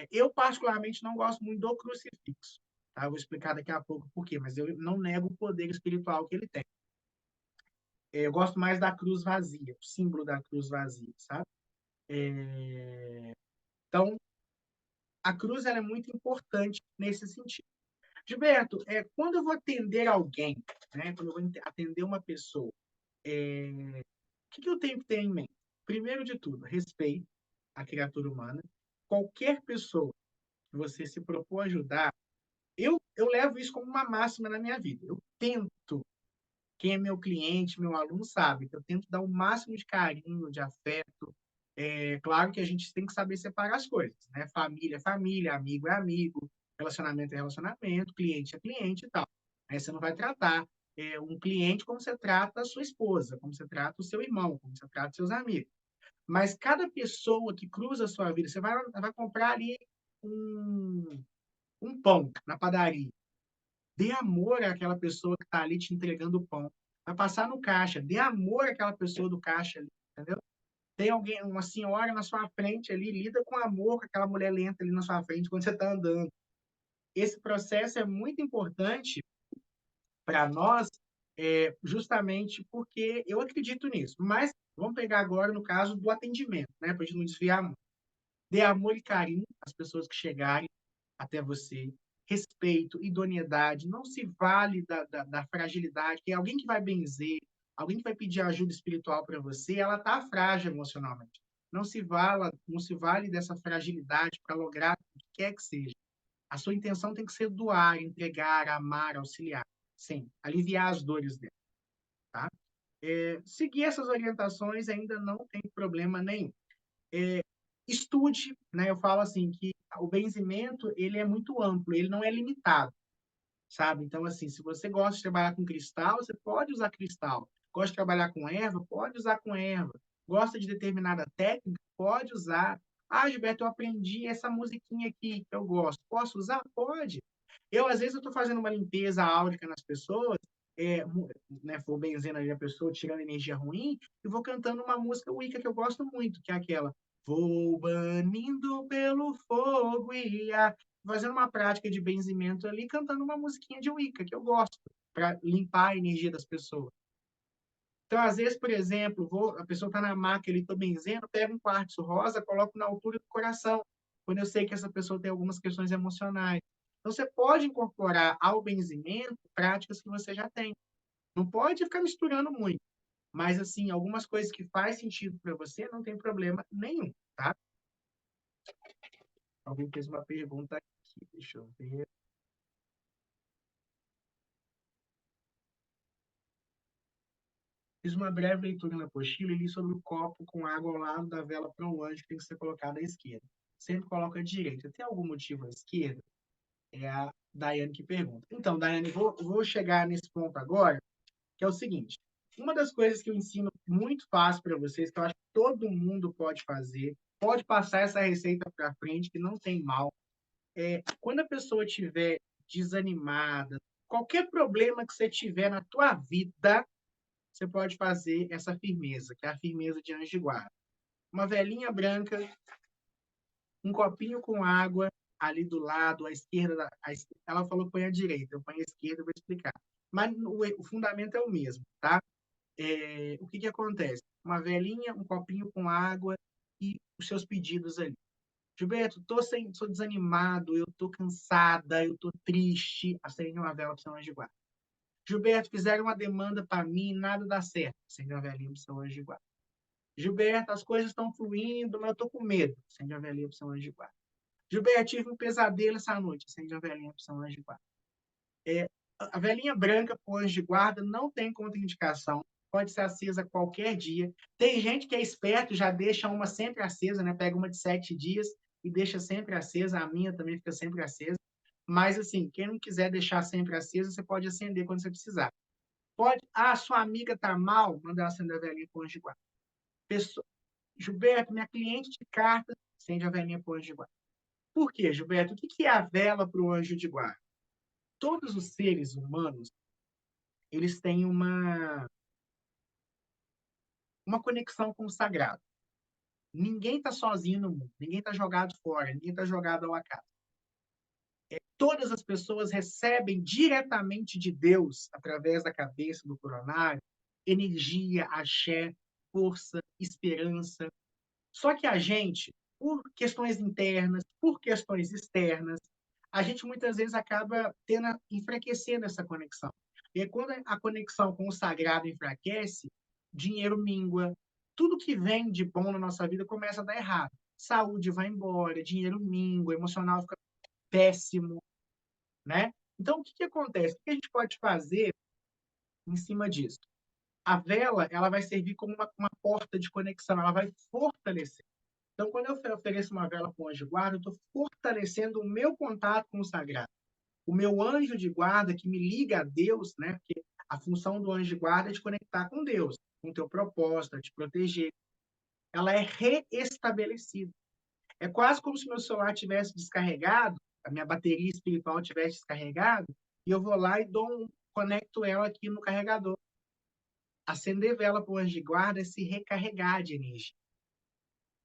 Eu, particularmente, não gosto muito do crucifixo. Tá? Eu vou explicar daqui a pouco por quê, mas eu não nego o poder espiritual que ele tem. Eu gosto mais da cruz vazia, o símbolo da cruz vazia, sabe? Então, a cruz ela é muito importante nesse sentido. Gilberto, quando eu vou atender alguém, né, quando eu vou atender uma pessoa, o que eu tenho que ter em mente? Primeiro de tudo, respeito à criatura humana. Qualquer pessoa que você se propor ajudar, eu levo isso como uma máxima na minha vida. Eu tento, quem é meu cliente, meu aluno, sabe que eu tento dar o máximo de carinho, de afeto. É claro que a gente tem que saber separar as coisas, né? Família é família, amigo é amigo, relacionamento é relacionamento, cliente é cliente e tal. Aí você não vai tratar um cliente como você trata a sua esposa, como você trata o seu irmão, como você trata os seus amigos. Mas cada pessoa que cruza a sua vida, você vai comprar ali um, um pão na padaria. Dê amor àquela pessoa que está ali te entregando o pão. Vai passar no caixa, dê amor àquela pessoa do caixa ali, entendeu? Tem alguém, uma senhora na sua frente ali, lida com amor com aquela mulher lenta ali na sua frente quando você está andando. Esse processo é muito importante para nós, justamente porque eu acredito nisso. Mas vamos pegar agora no caso do atendimento, né? Para a gente não desviar muito. Dê amor e carinho às pessoas que chegarem até você, respeito, idoneidade, não se vale da fragilidade, que é alguém que vai benzer, alguém que vai pedir ajuda espiritual para você, ela está frágil emocionalmente. Não se vale dessa fragilidade para lograr o que quer que seja. A sua intenção tem que ser doar, entregar, amar, auxiliar. Sim, aliviar as dores dela, tá? Seguir essas orientações ainda não tem problema nenhum. Estude, né? Eu falo assim que o benzimento ele é muito amplo, ele não é limitado, sabe? Então assim, se você gosta de trabalhar com cristal, você pode usar cristal. Gosta de trabalhar com erva, pode usar com erva. Gosta de determinada técnica, pode usar. Ah, Gilberto, eu aprendi essa musiquinha aqui que eu gosto. Posso usar? Pode. Eu, às vezes, eu estou fazendo uma limpeza áurica nas pessoas, né, vou benzendo ali a pessoa, tirando energia ruim, e vou cantando uma música Wicca que eu gosto muito, que é aquela Vou banindo pelo fogo e a... Fazendo uma prática de benzimento ali, cantando uma musiquinha de Wicca, que eu gosto, para limpar a energia das pessoas. Então, às vezes, por exemplo, a pessoa está na maca, ele está benzendo, pega um quartzo rosa, coloco na altura do coração, quando eu sei que essa pessoa tem algumas questões emocionais. Então, você pode incorporar ao benzimento práticas que você já tem. Não pode ficar misturando muito. Mas, assim, algumas coisas que faz sentido para você, não tem problema nenhum, tá? Alguém fez uma pergunta aqui, deixa eu ver. Fiz uma breve leitura na apostila e li sobre o copo com água ao lado da vela para um anjo que tem que ser colocado à esquerda. Sempre coloca à direita. Tem algum motivo à esquerda? É a Daiane que pergunta. Então, Daiane, vou chegar nesse ponto agora, que é o seguinte. Uma das coisas que eu ensino muito fácil para vocês, que eu acho que todo mundo pode fazer, pode passar essa receita para frente, que não tem mal, quando a pessoa estiver desanimada, qualquer problema que você tiver na tua vida, você pode fazer essa firmeza, que é a firmeza de anjo de guarda. Uma velinha branca, um copinho com água ali do lado, à esquerda, ela falou que põe à direita, eu ponho à esquerda, eu vou explicar. Mas o fundamento é o mesmo, tá? O que acontece? Uma velinha, um copinho com água e os seus pedidos ali. Gilberto, sou desanimado, eu tô cansada, eu tô triste. Acende uma vela para São Anjo de Guarda. Gilberto, fizeram uma demanda para mim, nada dá certo. Acende uma velinha para São Anjo de Guarda. Gilberto, as coisas estão fluindo, mas eu tô com medo. Acende uma velinha para São Anjo de Guarda. Gilberto, tive um pesadelo essa noite. Acende uma velinha para São Anjo de Guarda. A velinha branca para o anjo de guarda não tem contraindicação. Pode ser acesa qualquer dia. Tem gente que é esperto, já deixa uma sempre acesa, né? Pega uma de 7 dias e deixa sempre acesa. A minha também fica sempre acesa. Mas, assim, quem não quiser deixar sempre acesa, você pode acender quando você precisar. Pode. Ah, sua amiga tá mal, manda ela acender a velhinha para o anjo de guarda. Pessoa... Gilberto, minha cliente de cartas, acende a velhinha para o anjo de guarda. Por quê, Gilberto? O que é a vela para o anjo de guarda? Todos os seres humanos, eles têm uma conexão com o sagrado. Ninguém está sozinho no mundo, ninguém está jogado fora, ninguém está jogado ao acaso. Todas as pessoas recebem diretamente de Deus, através da cabeça, do coronário, energia, axé, força, esperança. Só que a gente, por questões internas, por questões externas, a gente muitas vezes acaba enfraquecendo essa conexão. E quando a conexão com o sagrado enfraquece, dinheiro mingua, tudo que vem de bom na nossa vida começa a dar errado. Saúde vai embora, dinheiro mingua, emocional fica péssimo, né? Então, o que acontece? O que a gente pode fazer em cima disso? A vela, ela vai servir como uma porta de conexão, ela vai fortalecer. Então, quando eu ofereço uma vela com o anjo guarda, eu estou fortalecendo o meu contato com o sagrado. O meu anjo de guarda que me liga a Deus, né? Porque a função do anjo de guarda é te conectar com Deus, com o teu propósito, é te proteger. Ela é reestabelecida. É quase como se meu celular tivesse descarregado, a minha bateria espiritual tivesse descarregado, e eu vou lá e conecto ela aqui no carregador. Acender vela para o anjo de guarda é se recarregar de energia.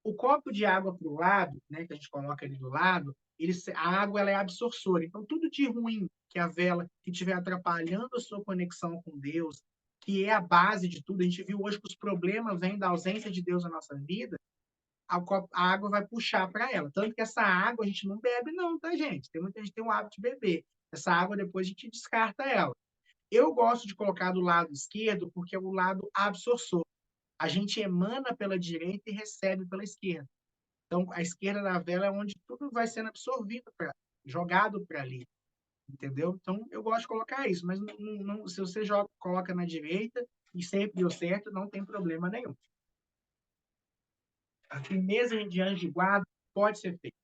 O copo de água para o lado, né, que a gente coloca ali do lado, a água ela é absortora. Então, tudo de ruim que a vela que estiver atrapalhando a sua conexão com Deus, que é a base de tudo, a gente viu hoje que os problemas vêm da ausência de Deus na nossa vida, a água vai puxar para ela. Tanto que essa água a gente não bebe, não, tá, gente? Tem muita gente que tem o hábito de beber. Essa água depois a gente descarta ela. Eu gosto de colocar do lado esquerdo porque é o lado absortor. A gente emana pela direita e recebe pela esquerda. Então, a esquerda da vela é onde tudo vai sendo absorvido, jogado para ali, entendeu? Então, eu gosto de colocar isso, mas se você coloca na direita e sempre deu certo, não tem problema nenhum. A firmeza de anjo de guarda pode ser feita.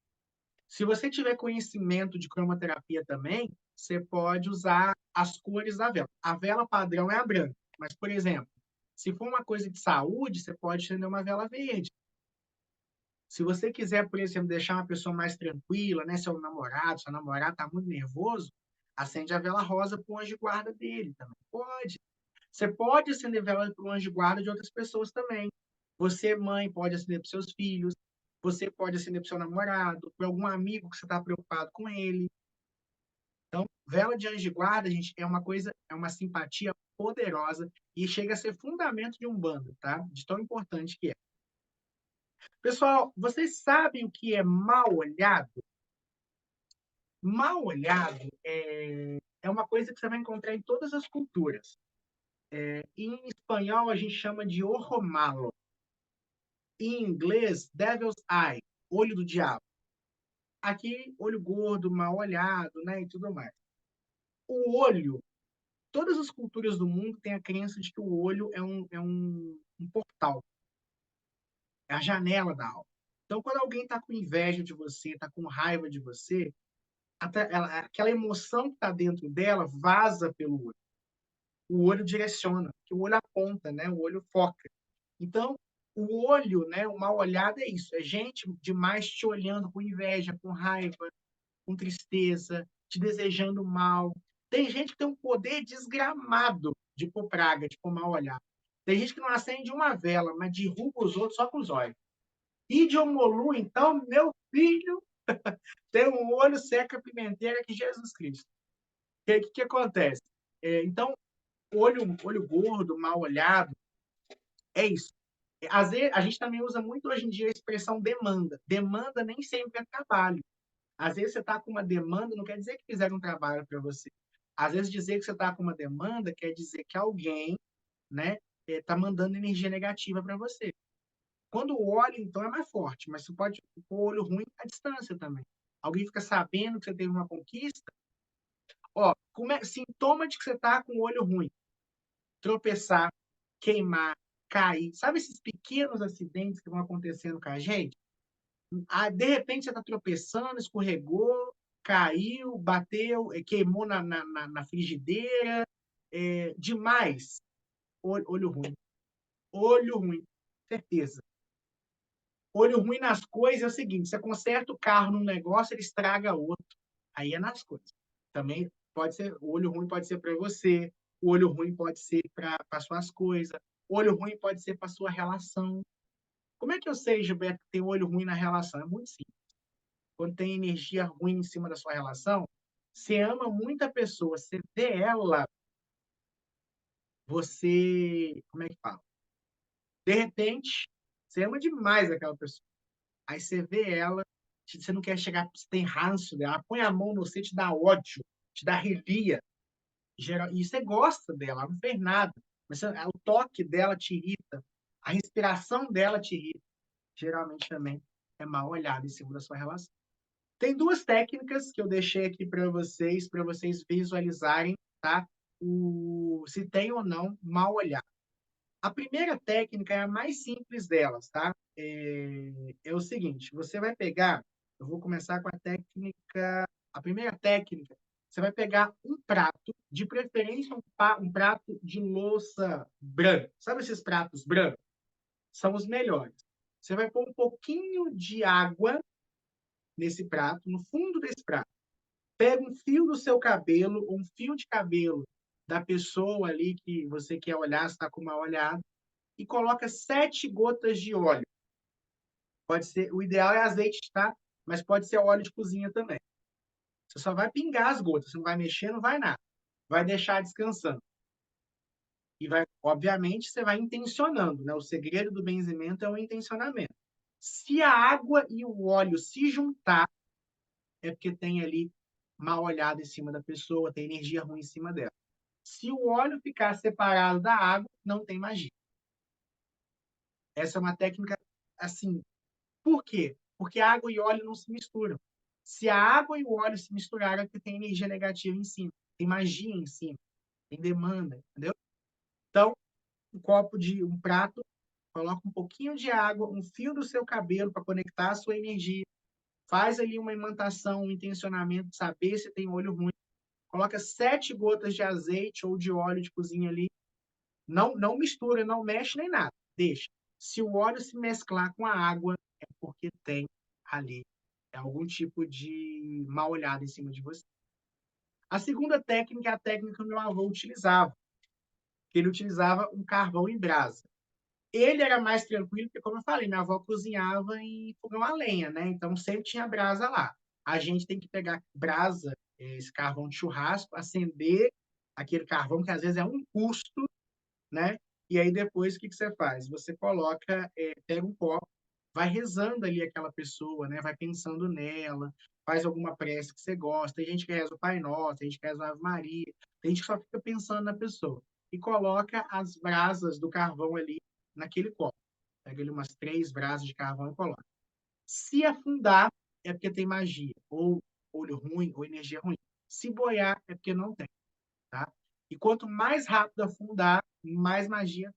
Se você tiver conhecimento de cromoterapia também, você pode usar as cores da vela. A vela padrão é a branca, mas, por exemplo, se for uma coisa de saúde, você pode acender uma vela verde. Se você quiser, por exemplo, deixar uma pessoa mais tranquila, né? Seu namorado está muito nervoso, acende a vela rosa para o anjo de guarda dele também. Pode. Você pode acender vela para o anjo de guarda de outras pessoas também. Você, mãe, pode acender para os seus filhos. Você pode acender para o seu namorado, para algum amigo que você está preocupado com ele. Então, vela de anjo de guarda, gente, é uma coisa, é uma simpatia poderosa e chega a ser fundamento de Umbanda, tá? De tão importante que é. Pessoal, vocês sabem o que é mal olhado? Mal olhado é uma coisa que você vai encontrar em todas as culturas. Em espanhol, a gente chama de ojo malo. Em inglês, devil's eye, olho do diabo. Aqui, olho gordo, mal olhado, né, e tudo mais. O olho, todas as culturas do mundo têm a crença de que o olho é um portal, é a janela da alma. Então, quando alguém está com inveja de você, está com raiva de você, aquela emoção que está dentro dela vaza pelo olho. O olho direciona, que o olho aponta, né? O olho foca. Então, o olho, né? O mal olhado é isso, é gente demais te olhando com inveja, com raiva, com tristeza, te desejando mal. Tem gente que tem um poder desgramado de pôr praga, de pôr mal olhado. Tem gente que não acende uma vela, mas derruba os outros só com os olhos. Idiomolu, então, meu filho, tem um olho seca pimenteira que Jesus Cristo. O que acontece? Então, olho gordo, mal olhado, é isso. Às vezes, a gente também usa muito hoje em dia a expressão demanda. Demanda nem sempre é trabalho. Às vezes você está com uma demanda, não quer dizer que fizeram um trabalho para você. Às vezes dizer que você está com uma demanda quer dizer que alguém, né, está mandando energia negativa para você. Quando o olho, então, é mais forte, mas você pode pôr o olho ruim à distância também. Alguém fica sabendo que você teve uma conquista. Ó, sintoma de que você está com o olho ruim. Tropeçar, queimar, cair. Sabe esses pequenos acidentes que vão acontecendo com a gente? De repente você está tropeçando, escorregou, caiu, bateu, queimou na frigideira. Demais. Olho ruim. Olho ruim. Certeza. Olho ruim nas coisas é o seguinte: você conserta o carro num negócio, ele estraga outro. Aí é nas coisas. Também pode ser, o olho ruim pode ser para você, o olho ruim pode ser para suas coisas, o olho ruim pode ser para sua relação. Como é que eu sei, Gilberto, que tem olho ruim na relação? É muito simples. Quando tem energia ruim em cima da sua relação, você ama muito a pessoa, você vê ela, você. Como é que fala? De repente, você ama demais aquela pessoa. Aí você vê ela, você não quer chegar, você tem ranço dela, põe a mão no você, te dá ódio, te dá relia. E você gosta dela, ela não fez nada. Mas o toque dela te irrita, a respiração dela te irrita. Geralmente também é mal olhado em cima da sua relação. Tem duas técnicas que eu deixei aqui para vocês visualizarem, tá? Se tem ou não mal olhado. A primeira técnica é a mais simples delas, tá? É o seguinte: você vai pegar, eu vou começar com a técnica. A primeira técnica Você vai pegar um prato, de preferência um prato de louça branca. Sabe esses pratos brancos? São os melhores. Você vai pôr um pouquinho de água nesse prato, no fundo desse prato. Pega um fio do seu cabelo, um fio de cabelo da pessoa ali que você quer olhar, se está com uma olhada, e coloca 7 gotas de óleo. Pode ser, o ideal é azeite, tá? Mas pode ser óleo de cozinha também. Você só vai pingar as gotas, você não vai mexer, não vai nada. Vai deixar descansando. E vai, obviamente, você vai intencionando, né? O segredo do benzimento é o intencionamento. Se a água e o óleo se juntar, é porque tem ali mal olhado em cima da pessoa, tem energia ruim em cima dela. Se o óleo ficar separado da água, não tem magia. Essa é uma técnica assim. Por quê? Porque água e óleo não se misturam. Se a água e o óleo se misturarem, é porque tem energia negativa em cima, tem magia em cima, tem demanda, entendeu? Então, um prato, coloca um pouquinho de água, um fio do seu cabelo para conectar a sua energia, faz ali uma imantação, um intencionamento, saber se tem olho ruim, coloca 7 gotas de azeite ou de óleo de cozinha ali, não mistura, não mexe nem nada, deixa. Se o óleo se mesclar com a água, é porque tem ali algum tipo de mal olhado em cima de você. A segunda técnica é a técnica que o meu avô utilizava. Ele utilizava um carvão em brasa. Ele era mais tranquilo, porque, como eu falei, minha avó cozinhava em fogão a lenha, né? Então sempre tinha brasa lá. A gente tem que pegar brasa, esse carvão de churrasco, acender aquele carvão, que às vezes é um custo, né? E aí depois o que você faz? Você coloca, pega um copo, vai rezando ali aquela pessoa, né? Vai pensando nela, faz alguma prece que você gosta. Tem gente que reza o Pai Nosso, tem gente que reza a Ave Maria, tem gente que só fica pensando na pessoa. E coloca as brasas do carvão ali naquele copo. Pega ali umas 3 brasas de carvão e coloca. Se afundar, é porque tem magia, ou olho ruim, ou energia ruim. Se boiar, é porque não tem, tá? E quanto mais rápido afundar, mais magia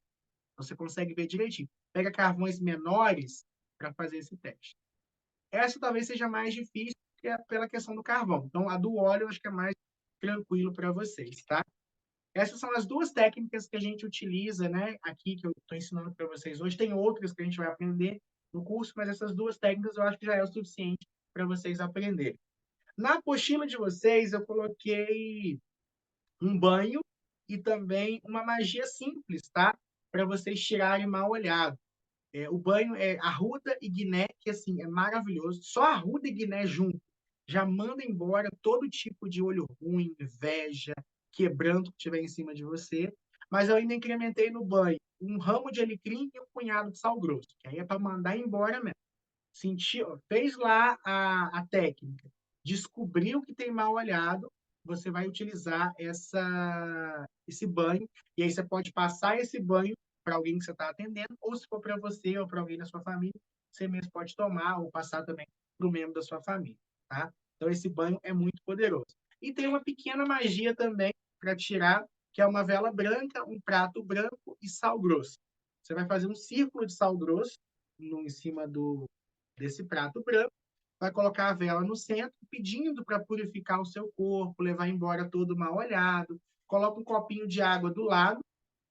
você consegue ver direitinho. Pega carvões menores para fazer esse teste. Essa talvez seja mais difícil pela questão do carvão. Então, a do óleo eu acho que é mais tranquilo para vocês, tá? Essas são as duas técnicas que a gente utiliza, né, aqui, que eu estou ensinando para vocês hoje. Tem outras que a gente vai aprender no curso, mas essas duas técnicas eu acho que já é o suficiente para vocês aprenderem. Na apostila de vocês, eu coloquei um banho e também uma magia simples, tá? Para vocês tirarem mal olhado. O banho é arruda e guiné, que assim é maravilhoso. Só arruda e guiné junto já manda embora todo tipo de olho ruim, inveja, quebranto que tiver em cima de você. Mas eu ainda incrementei no banho um ramo de alecrim e um punhado de sal grosso, que aí é para mandar embora mesmo. Sentiu, fez lá a técnica, descobriu que tem mal olhado, você vai utilizar esse banho, e aí você pode passar esse banho para alguém que você está atendendo, ou se for para você ou para alguém da sua família, você mesmo pode tomar ou passar também para o membro da sua família, tá? Então, esse banho é muito poderoso. E tem uma pequena magia também para tirar, que é uma vela branca, um prato branco e sal grosso. Você vai fazer um círculo de sal grosso em cima desse prato branco, vai colocar a vela no centro, pedindo para purificar o seu corpo, levar embora todo o mal olhado, coloca um copinho de água do lado,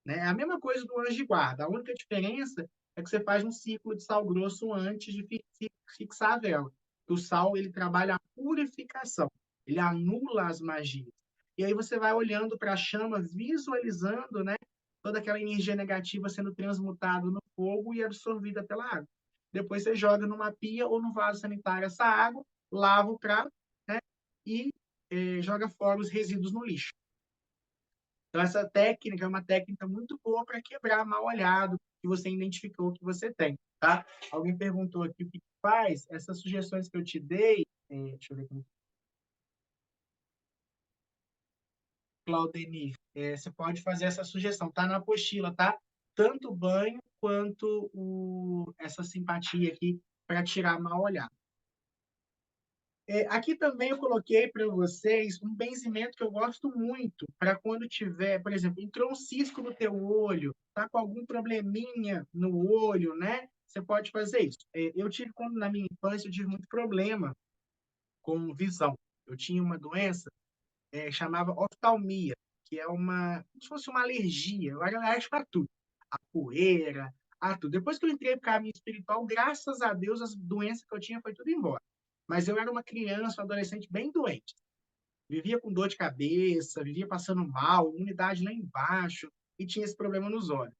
né? É a mesma coisa do anjo de guarda. A única diferença é que você faz um círculo de sal grosso antes de fixar a vela. O sal, ele trabalha a purificação, ele anula as magias. E aí você vai olhando para a chama, visualizando, né, toda aquela energia negativa sendo transmutada no fogo e absorvida pela água. Depois você joga numa pia ou no vaso sanitário essa água, lava o prato, né, e joga fora os resíduos no lixo. Então, essa técnica é uma técnica muito boa para quebrar mal olhado que você identificou que você tem, tá? Alguém perguntou aqui o que faz. Essas sugestões que eu te dei, deixa eu ver aqui, Claudenir, você pode fazer essa sugestão, tá na apostila, tá? Tanto o banho quanto essa simpatia aqui para tirar mal olhado. Aqui também eu coloquei para vocês um benzimento que eu gosto muito para quando tiver, por exemplo, entrou um cisco no teu olho, tá com algum probleminha no olho, né? Você pode fazer isso. Eu tive, quando na minha infância, eu tive muito problema com visão. Eu tinha uma doença chamava oftalmia, que é como se fosse uma alergia. Eu era alérgico a tudo, a poeira, a tudo. Depois que eu entrei para o caminho espiritual, graças a Deus, as doenças que eu tinha foi tudo embora. Mas eu era uma criança, um adolescente bem doente. Vivia com dor de cabeça, vivia passando mal, imunidade lá embaixo, e tinha esse problema nos olhos.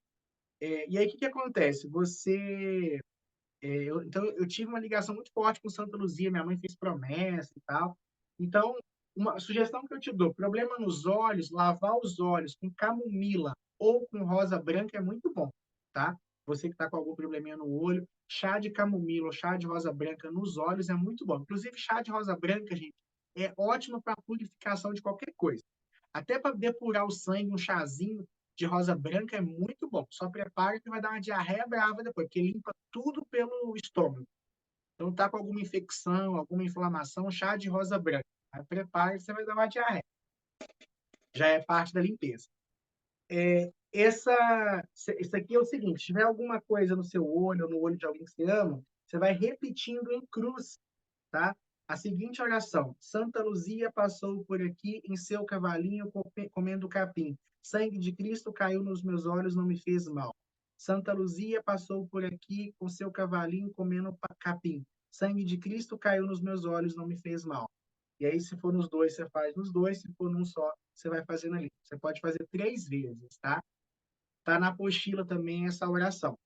E aí, o que, que acontece? Então, eu tive uma ligação muito forte com Santa Luzia, minha mãe fez promessa e tal. Então, uma sugestão que eu te dou: problema nos olhos, lavar os olhos com camomila ou com rosa branca é muito bom, tá? Você que está com algum probleminha no olho, chá de camomila ou chá de rosa branca nos olhos é muito bom. Inclusive, chá de rosa branca, gente, é ótimo para purificação de qualquer coisa. Até para depurar o sangue, um chazinho de rosa branca é muito bom. Só prepare que vai dar uma diarreia brava depois, porque limpa tudo pelo estômago. Então, tá com alguma infecção, alguma inflamação, chá de rosa branca. Aí prepare que você vai dar uma diarreia. Já é parte da limpeza. Isso aqui é o seguinte: se tiver alguma coisa no seu olho ou no olho de alguém que você ama, você vai repetindo em cruz, tá? A seguinte oração: Santa Luzia passou por aqui em seu cavalinho comendo capim. Sangue de Cristo caiu nos meus olhos, não me fez mal. Santa Luzia passou por aqui com seu cavalinho comendo capim. Sangue de Cristo caiu nos meus olhos, não me fez mal. E aí, se for nos dois, você faz nos dois. Se for num só, você vai fazendo ali. Você pode fazer 3 vezes, tá? Tá na apostila também essa oração.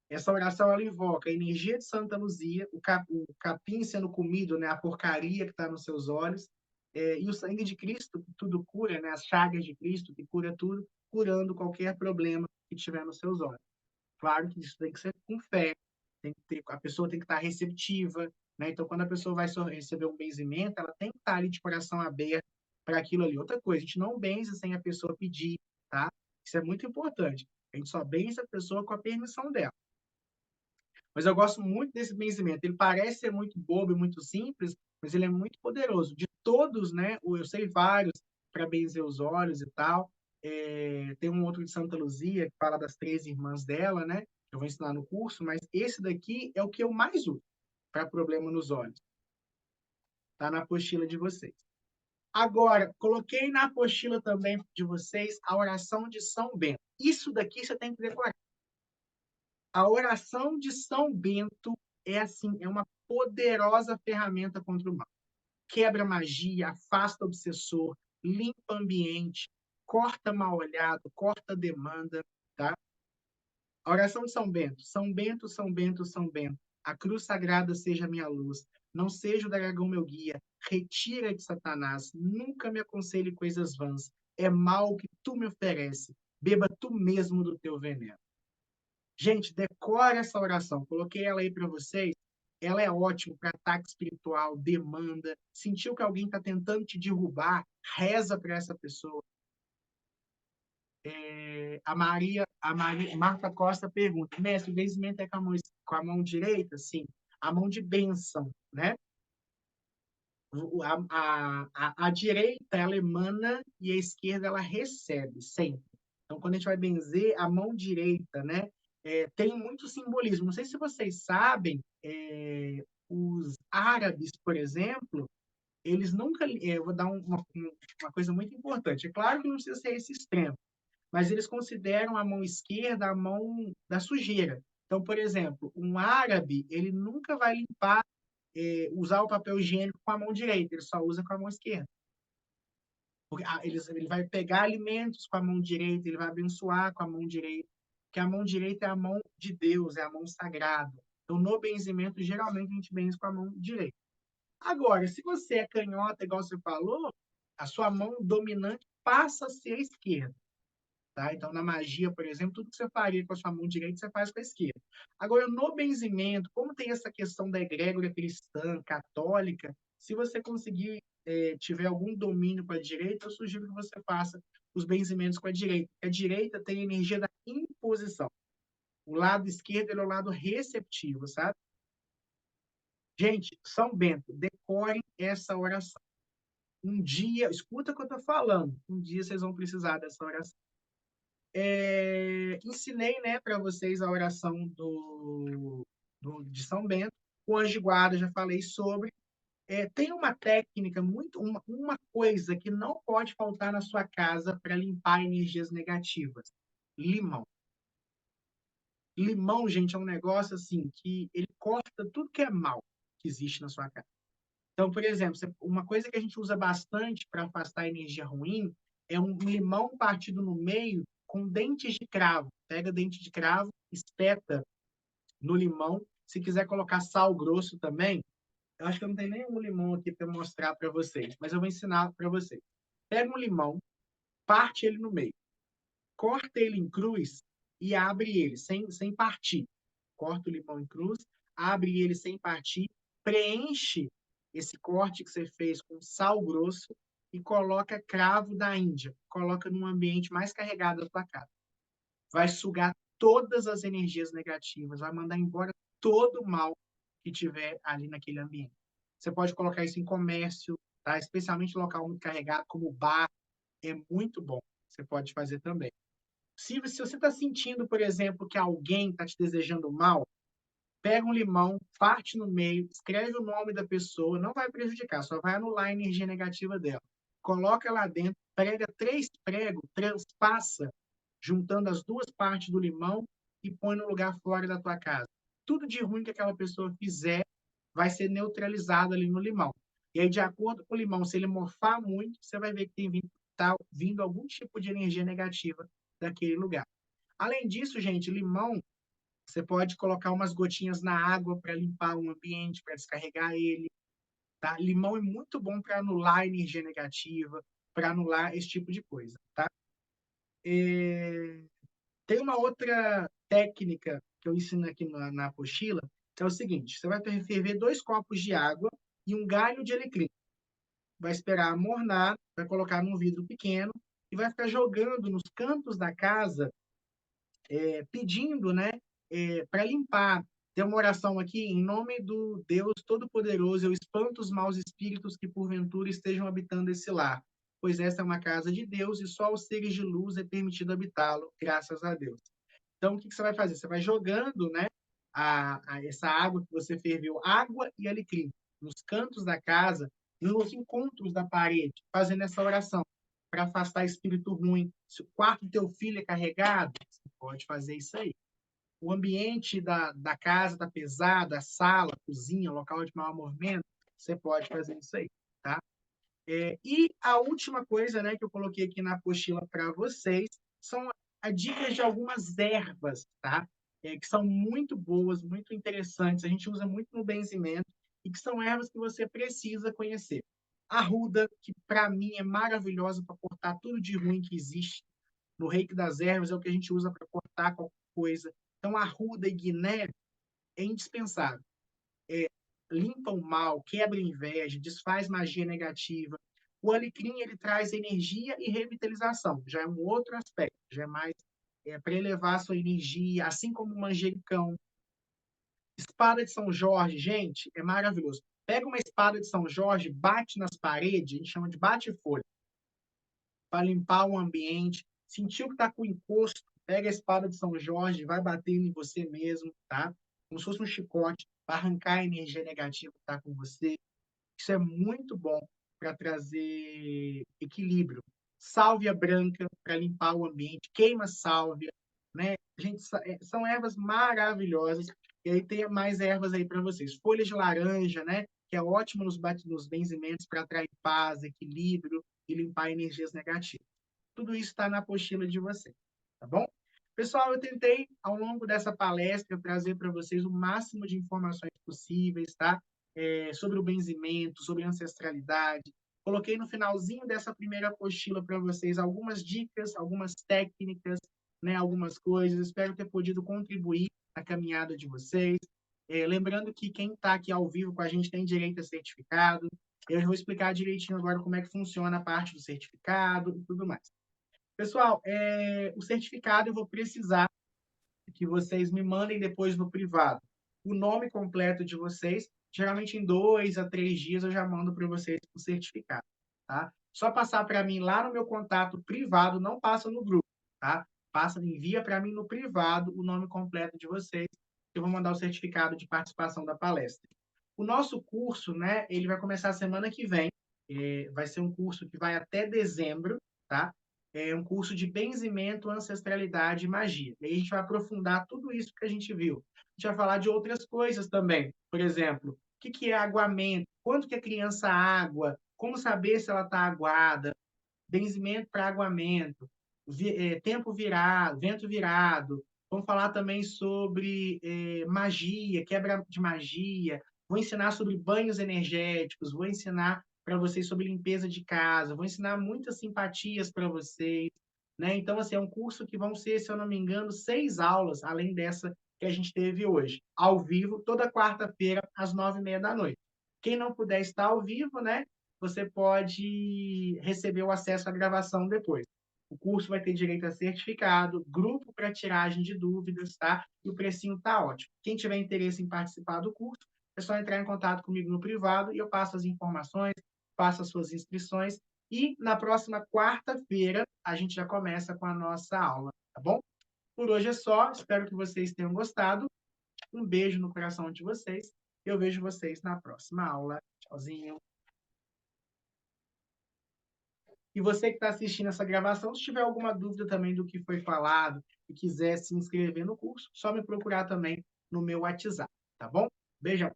Essa oração ela invoca a energia de Santa Luzia, o capim sendo comido, né, a porcaria que está nos seus olhos, e o sangue de Cristo, que tudo cura, né, as chagas de Cristo, que cura tudo, curando qualquer problema que tiver nos seus olhos. Claro que isso tem que ser com fé, a pessoa tem que estar receptiva, né? Então, quando a pessoa vai receber um benzimento, ela tem que estar ali de coração aberto para aquilo ali. Outra coisa, a gente não benze sem a pessoa pedir, tá? Isso é muito importante. A gente só benze a pessoa com a permissão dela. Mas eu gosto muito desse benzimento. Ele parece ser muito bobo e muito simples, mas ele é muito poderoso. De todos, né? Eu sei vários para benzer os olhos e tal. Tem um outro de Santa Luzia que fala das 3 irmãs dela, né? Eu vou ensinar no curso, mas esse daqui é o que eu mais uso para problema nos olhos. Tá na apostila de vocês. Agora, coloquei na apostila também de vocês a oração de São Bento. Isso daqui você tem que decorar. A oração de São Bento é assim, é uma poderosa ferramenta contra o mal. Quebra magia, afasta obsessor, limpa ambiente, corta mal olhado, corta demanda, tá? A oração de São Bento. São Bento, São Bento, São Bento. A cruz sagrada seja minha luz. Não seja o dragão meu guia. Retira de Satanás. Nunca me aconselhe coisas vãs. É mal que tu me oferece. Beba tu mesmo do teu veneno. Gente, decore essa oração. Coloquei ela aí para vocês. Ela é ótima para ataque espiritual, demanda. Sentiu que alguém está tentando te derrubar? Reza para essa pessoa. Marta Costa pergunta: mestre, o benzimento é com a mão direita? Sim, a mão de bênção, né? A direita ela emana e a esquerda ela recebe sempre. Então, quando a gente vai benzer a mão direita, né, tem muito simbolismo. Não sei se vocês sabem, os árabes, por exemplo, eles nunca. Eu vou dar uma coisa muito importante. É claro que não precisa ser esse extremo, mas eles consideram a mão esquerda a mão da sujeira. Então, por exemplo, um árabe, ele nunca vai limpar usar o papel higiênico com a mão direita, ele só usa com a mão esquerda. Porque, ele vai pegar alimentos com a mão direita, ele vai abençoar com a mão direita, porque a mão direita é a mão de Deus, é a mão sagrada. Então, no benzimento, geralmente a gente benze com a mão direita. Agora, se você é canhota, igual você falou, a sua mão dominante passa a ser a esquerda. Tá? Então, na magia, por exemplo, tudo que você faria com a sua mão direita, você faz com a esquerda. Agora, no benzimento, como tem essa questão da egrégora cristã, católica, se você conseguir, tiver algum domínio com a direita, eu sugiro que você faça os benzimentos com a direita. A direita tem a energia da imposição. O lado esquerdo é o lado receptivo, sabe? Gente, São Bento, decorem essa oração. Um dia, escuta o que eu estou falando, um dia vocês vão precisar dessa oração. Ensinei, né, para vocês a oração de São Bento. O anjo de guarda já falei sobre. Tem uma técnica uma coisa que não pode faltar na sua casa para limpar energias negativas: limão. Limão, gente, é um negócio assim que ele corta tudo que é mal que existe na sua casa. Então, por exemplo, uma coisa que a gente usa bastante para afastar a energia ruim é um limão partido no meio com dentes de cravo. Pega dente de cravo, espeta no limão. Se quiser colocar sal grosso também, eu acho que eu não tenho nenhum limão aqui para mostrar para vocês, mas eu vou ensinar para vocês. Pega um limão, parte ele no meio, corta ele em cruz e abre ele sem partir. Corta o limão em cruz, abre ele sem partir, preenche esse corte que você fez com sal grosso e coloca cravo da Índia. Coloca num ambiente mais carregado da sua casa. Vai sugar todas as energias negativas, vai mandar embora todo o mal que tiver ali naquele ambiente. Você pode colocar isso em comércio, tá? Especialmente em local muito carregado, como bar, é muito bom. Você pode fazer também. Se você está sentindo, por exemplo, que alguém está te desejando mal, pega um limão, parte no meio, escreve o nome da pessoa, não vai prejudicar, só vai anular a energia negativa dela. Coloca lá dentro, prega 3 pregos, transpassa, juntando as duas partes do limão e põe no lugar fora da tua casa. Tudo de ruim que aquela pessoa fizer vai ser neutralizado ali no limão. E aí, de acordo com o limão, se ele morfar muito, você vai ver que tá vindo algum tipo de energia negativa daquele lugar. Além disso, gente, limão, você pode colocar umas gotinhas na água para limpar o ambiente, para descarregar ele. Tá? Limão é muito bom para anular a energia negativa, para anular esse tipo de coisa. Tá? Tem uma outra técnica que eu ensino aqui na apostila, que é o seguinte: você vai ferver 2 copos de água e um galho de alecrim. Vai esperar amornar, vai colocar num vidro pequeno e vai ficar jogando nos cantos da casa, pedindo, né, para limpar. Tem uma oração aqui: em nome do Deus Todo-Poderoso, eu espanto os maus espíritos que porventura estejam habitando esse lar, pois esta é uma casa de Deus e só aos seres de luz é permitido habitá-lo, graças a Deus. Então, o que você vai fazer? Você vai jogando, né, essa água que você ferveu, água e alecrim, nos cantos da casa, nos encontros da parede, fazendo essa oração para afastar espírito ruim. Se o quarto do teu filho é carregado, você pode fazer isso aí. O ambiente da casa está pesado, a sala, a cozinha, local de maior movimento, você pode fazer isso aí, tá? E a última coisa, né, que eu coloquei aqui na apostila para vocês são as dicas de algumas ervas, tá? Que são muito boas, muito interessantes, a gente usa muito no benzimento e que são ervas que você precisa conhecer. A ruda, que para mim é maravilhosa para cortar tudo de ruim que existe. No Reiki das Ervas é o que a gente usa para cortar qualquer coisa. Então, a ruda e guiné é indispensável. Limpa o mal, quebra a inveja, desfaz magia negativa. O alecrim ele traz energia e revitalização, já é um outro aspecto, já é mais para elevar a sua energia, assim como o manjericão. Espada de São Jorge, gente, é maravilhoso. Pega uma espada de São Jorge, bate nas paredes, a gente chama de bate-folha, para limpar o ambiente. Sentiu que está com encosto, pega a espada de São Jorge, vai batendo em você mesmo, tá? Como se fosse um chicote, para arrancar a energia negativa que está com você. Isso é muito bom para trazer equilíbrio. Sálvia branca para limpar o ambiente, queima sálvia, né? Gente, são ervas maravilhosas. E aí tem mais ervas aí para vocês. Folhas de laranja, né? Que é ótimo nos benzimentos para atrair paz, equilíbrio e limpar energias negativas. Tudo isso está na apostila de vocês, tá bom? Pessoal, eu tentei, ao longo dessa palestra, trazer para vocês o máximo de informações possíveis, tá? Sobre o benzimento, sobre ancestralidade. Coloquei no finalzinho dessa primeira apostila para vocês algumas dicas, algumas técnicas, né, algumas coisas. Espero ter podido contribuir na caminhada de vocês. Lembrando que quem está aqui ao vivo com a gente tem direito a certificado. Eu vou explicar direitinho agora como é que funciona a parte do certificado e tudo mais. Pessoal, o certificado eu vou precisar que vocês me mandem depois no privado o nome completo de vocês. Geralmente em 2 a 3 dias eu já mando para vocês o certificado, tá? Só passar para mim lá no meu contato privado, não passa no grupo, tá? Envia para mim no privado o nome completo de vocês. Eu vou mandar o certificado de participação da palestra. O nosso curso, né, ele vai começar a semana que vem, vai ser um curso que vai até dezembro, tá? É um curso de benzimento, ancestralidade e magia. E aí a gente vai aprofundar tudo isso que a gente viu. A gente vai falar de outras coisas também. Por exemplo, o que é aguamento? Quanto que a criança água? Como saber se ela está aguada? Benzimento para aguamento, tempo virado, vento virado. Vamos falar também sobre magia, quebra de magia. Vou ensinar sobre banhos energéticos, vou ensinar para vocês sobre limpeza de casa, vou ensinar muitas simpatias para vocês. Né? Então, assim, é um curso que vão ser, se eu não me engano, 6 aulas, além dessa que a gente teve hoje, ao vivo, toda quarta-feira, às 9h30 da noite. Quem não puder estar ao vivo, né, você pode receber o acesso à gravação depois. O curso vai ter direito a certificado, grupo para tiragem de dúvidas, tá? E o precinho tá ótimo. Quem tiver interesse em participar do curso, é só entrar em contato comigo no privado e eu passo as informações, passo as suas inscrições. E na próxima quarta-feira, a gente já começa com a nossa aula, tá bom? Por hoje é só, espero que vocês tenham gostado. Um beijo no coração de vocês. Eu vejo vocês na próxima aula. Tchauzinho. E você que está assistindo essa gravação, se tiver alguma dúvida também do que foi falado e quiser se inscrever no curso, só me procurar também no meu WhatsApp, tá bom? Beijão!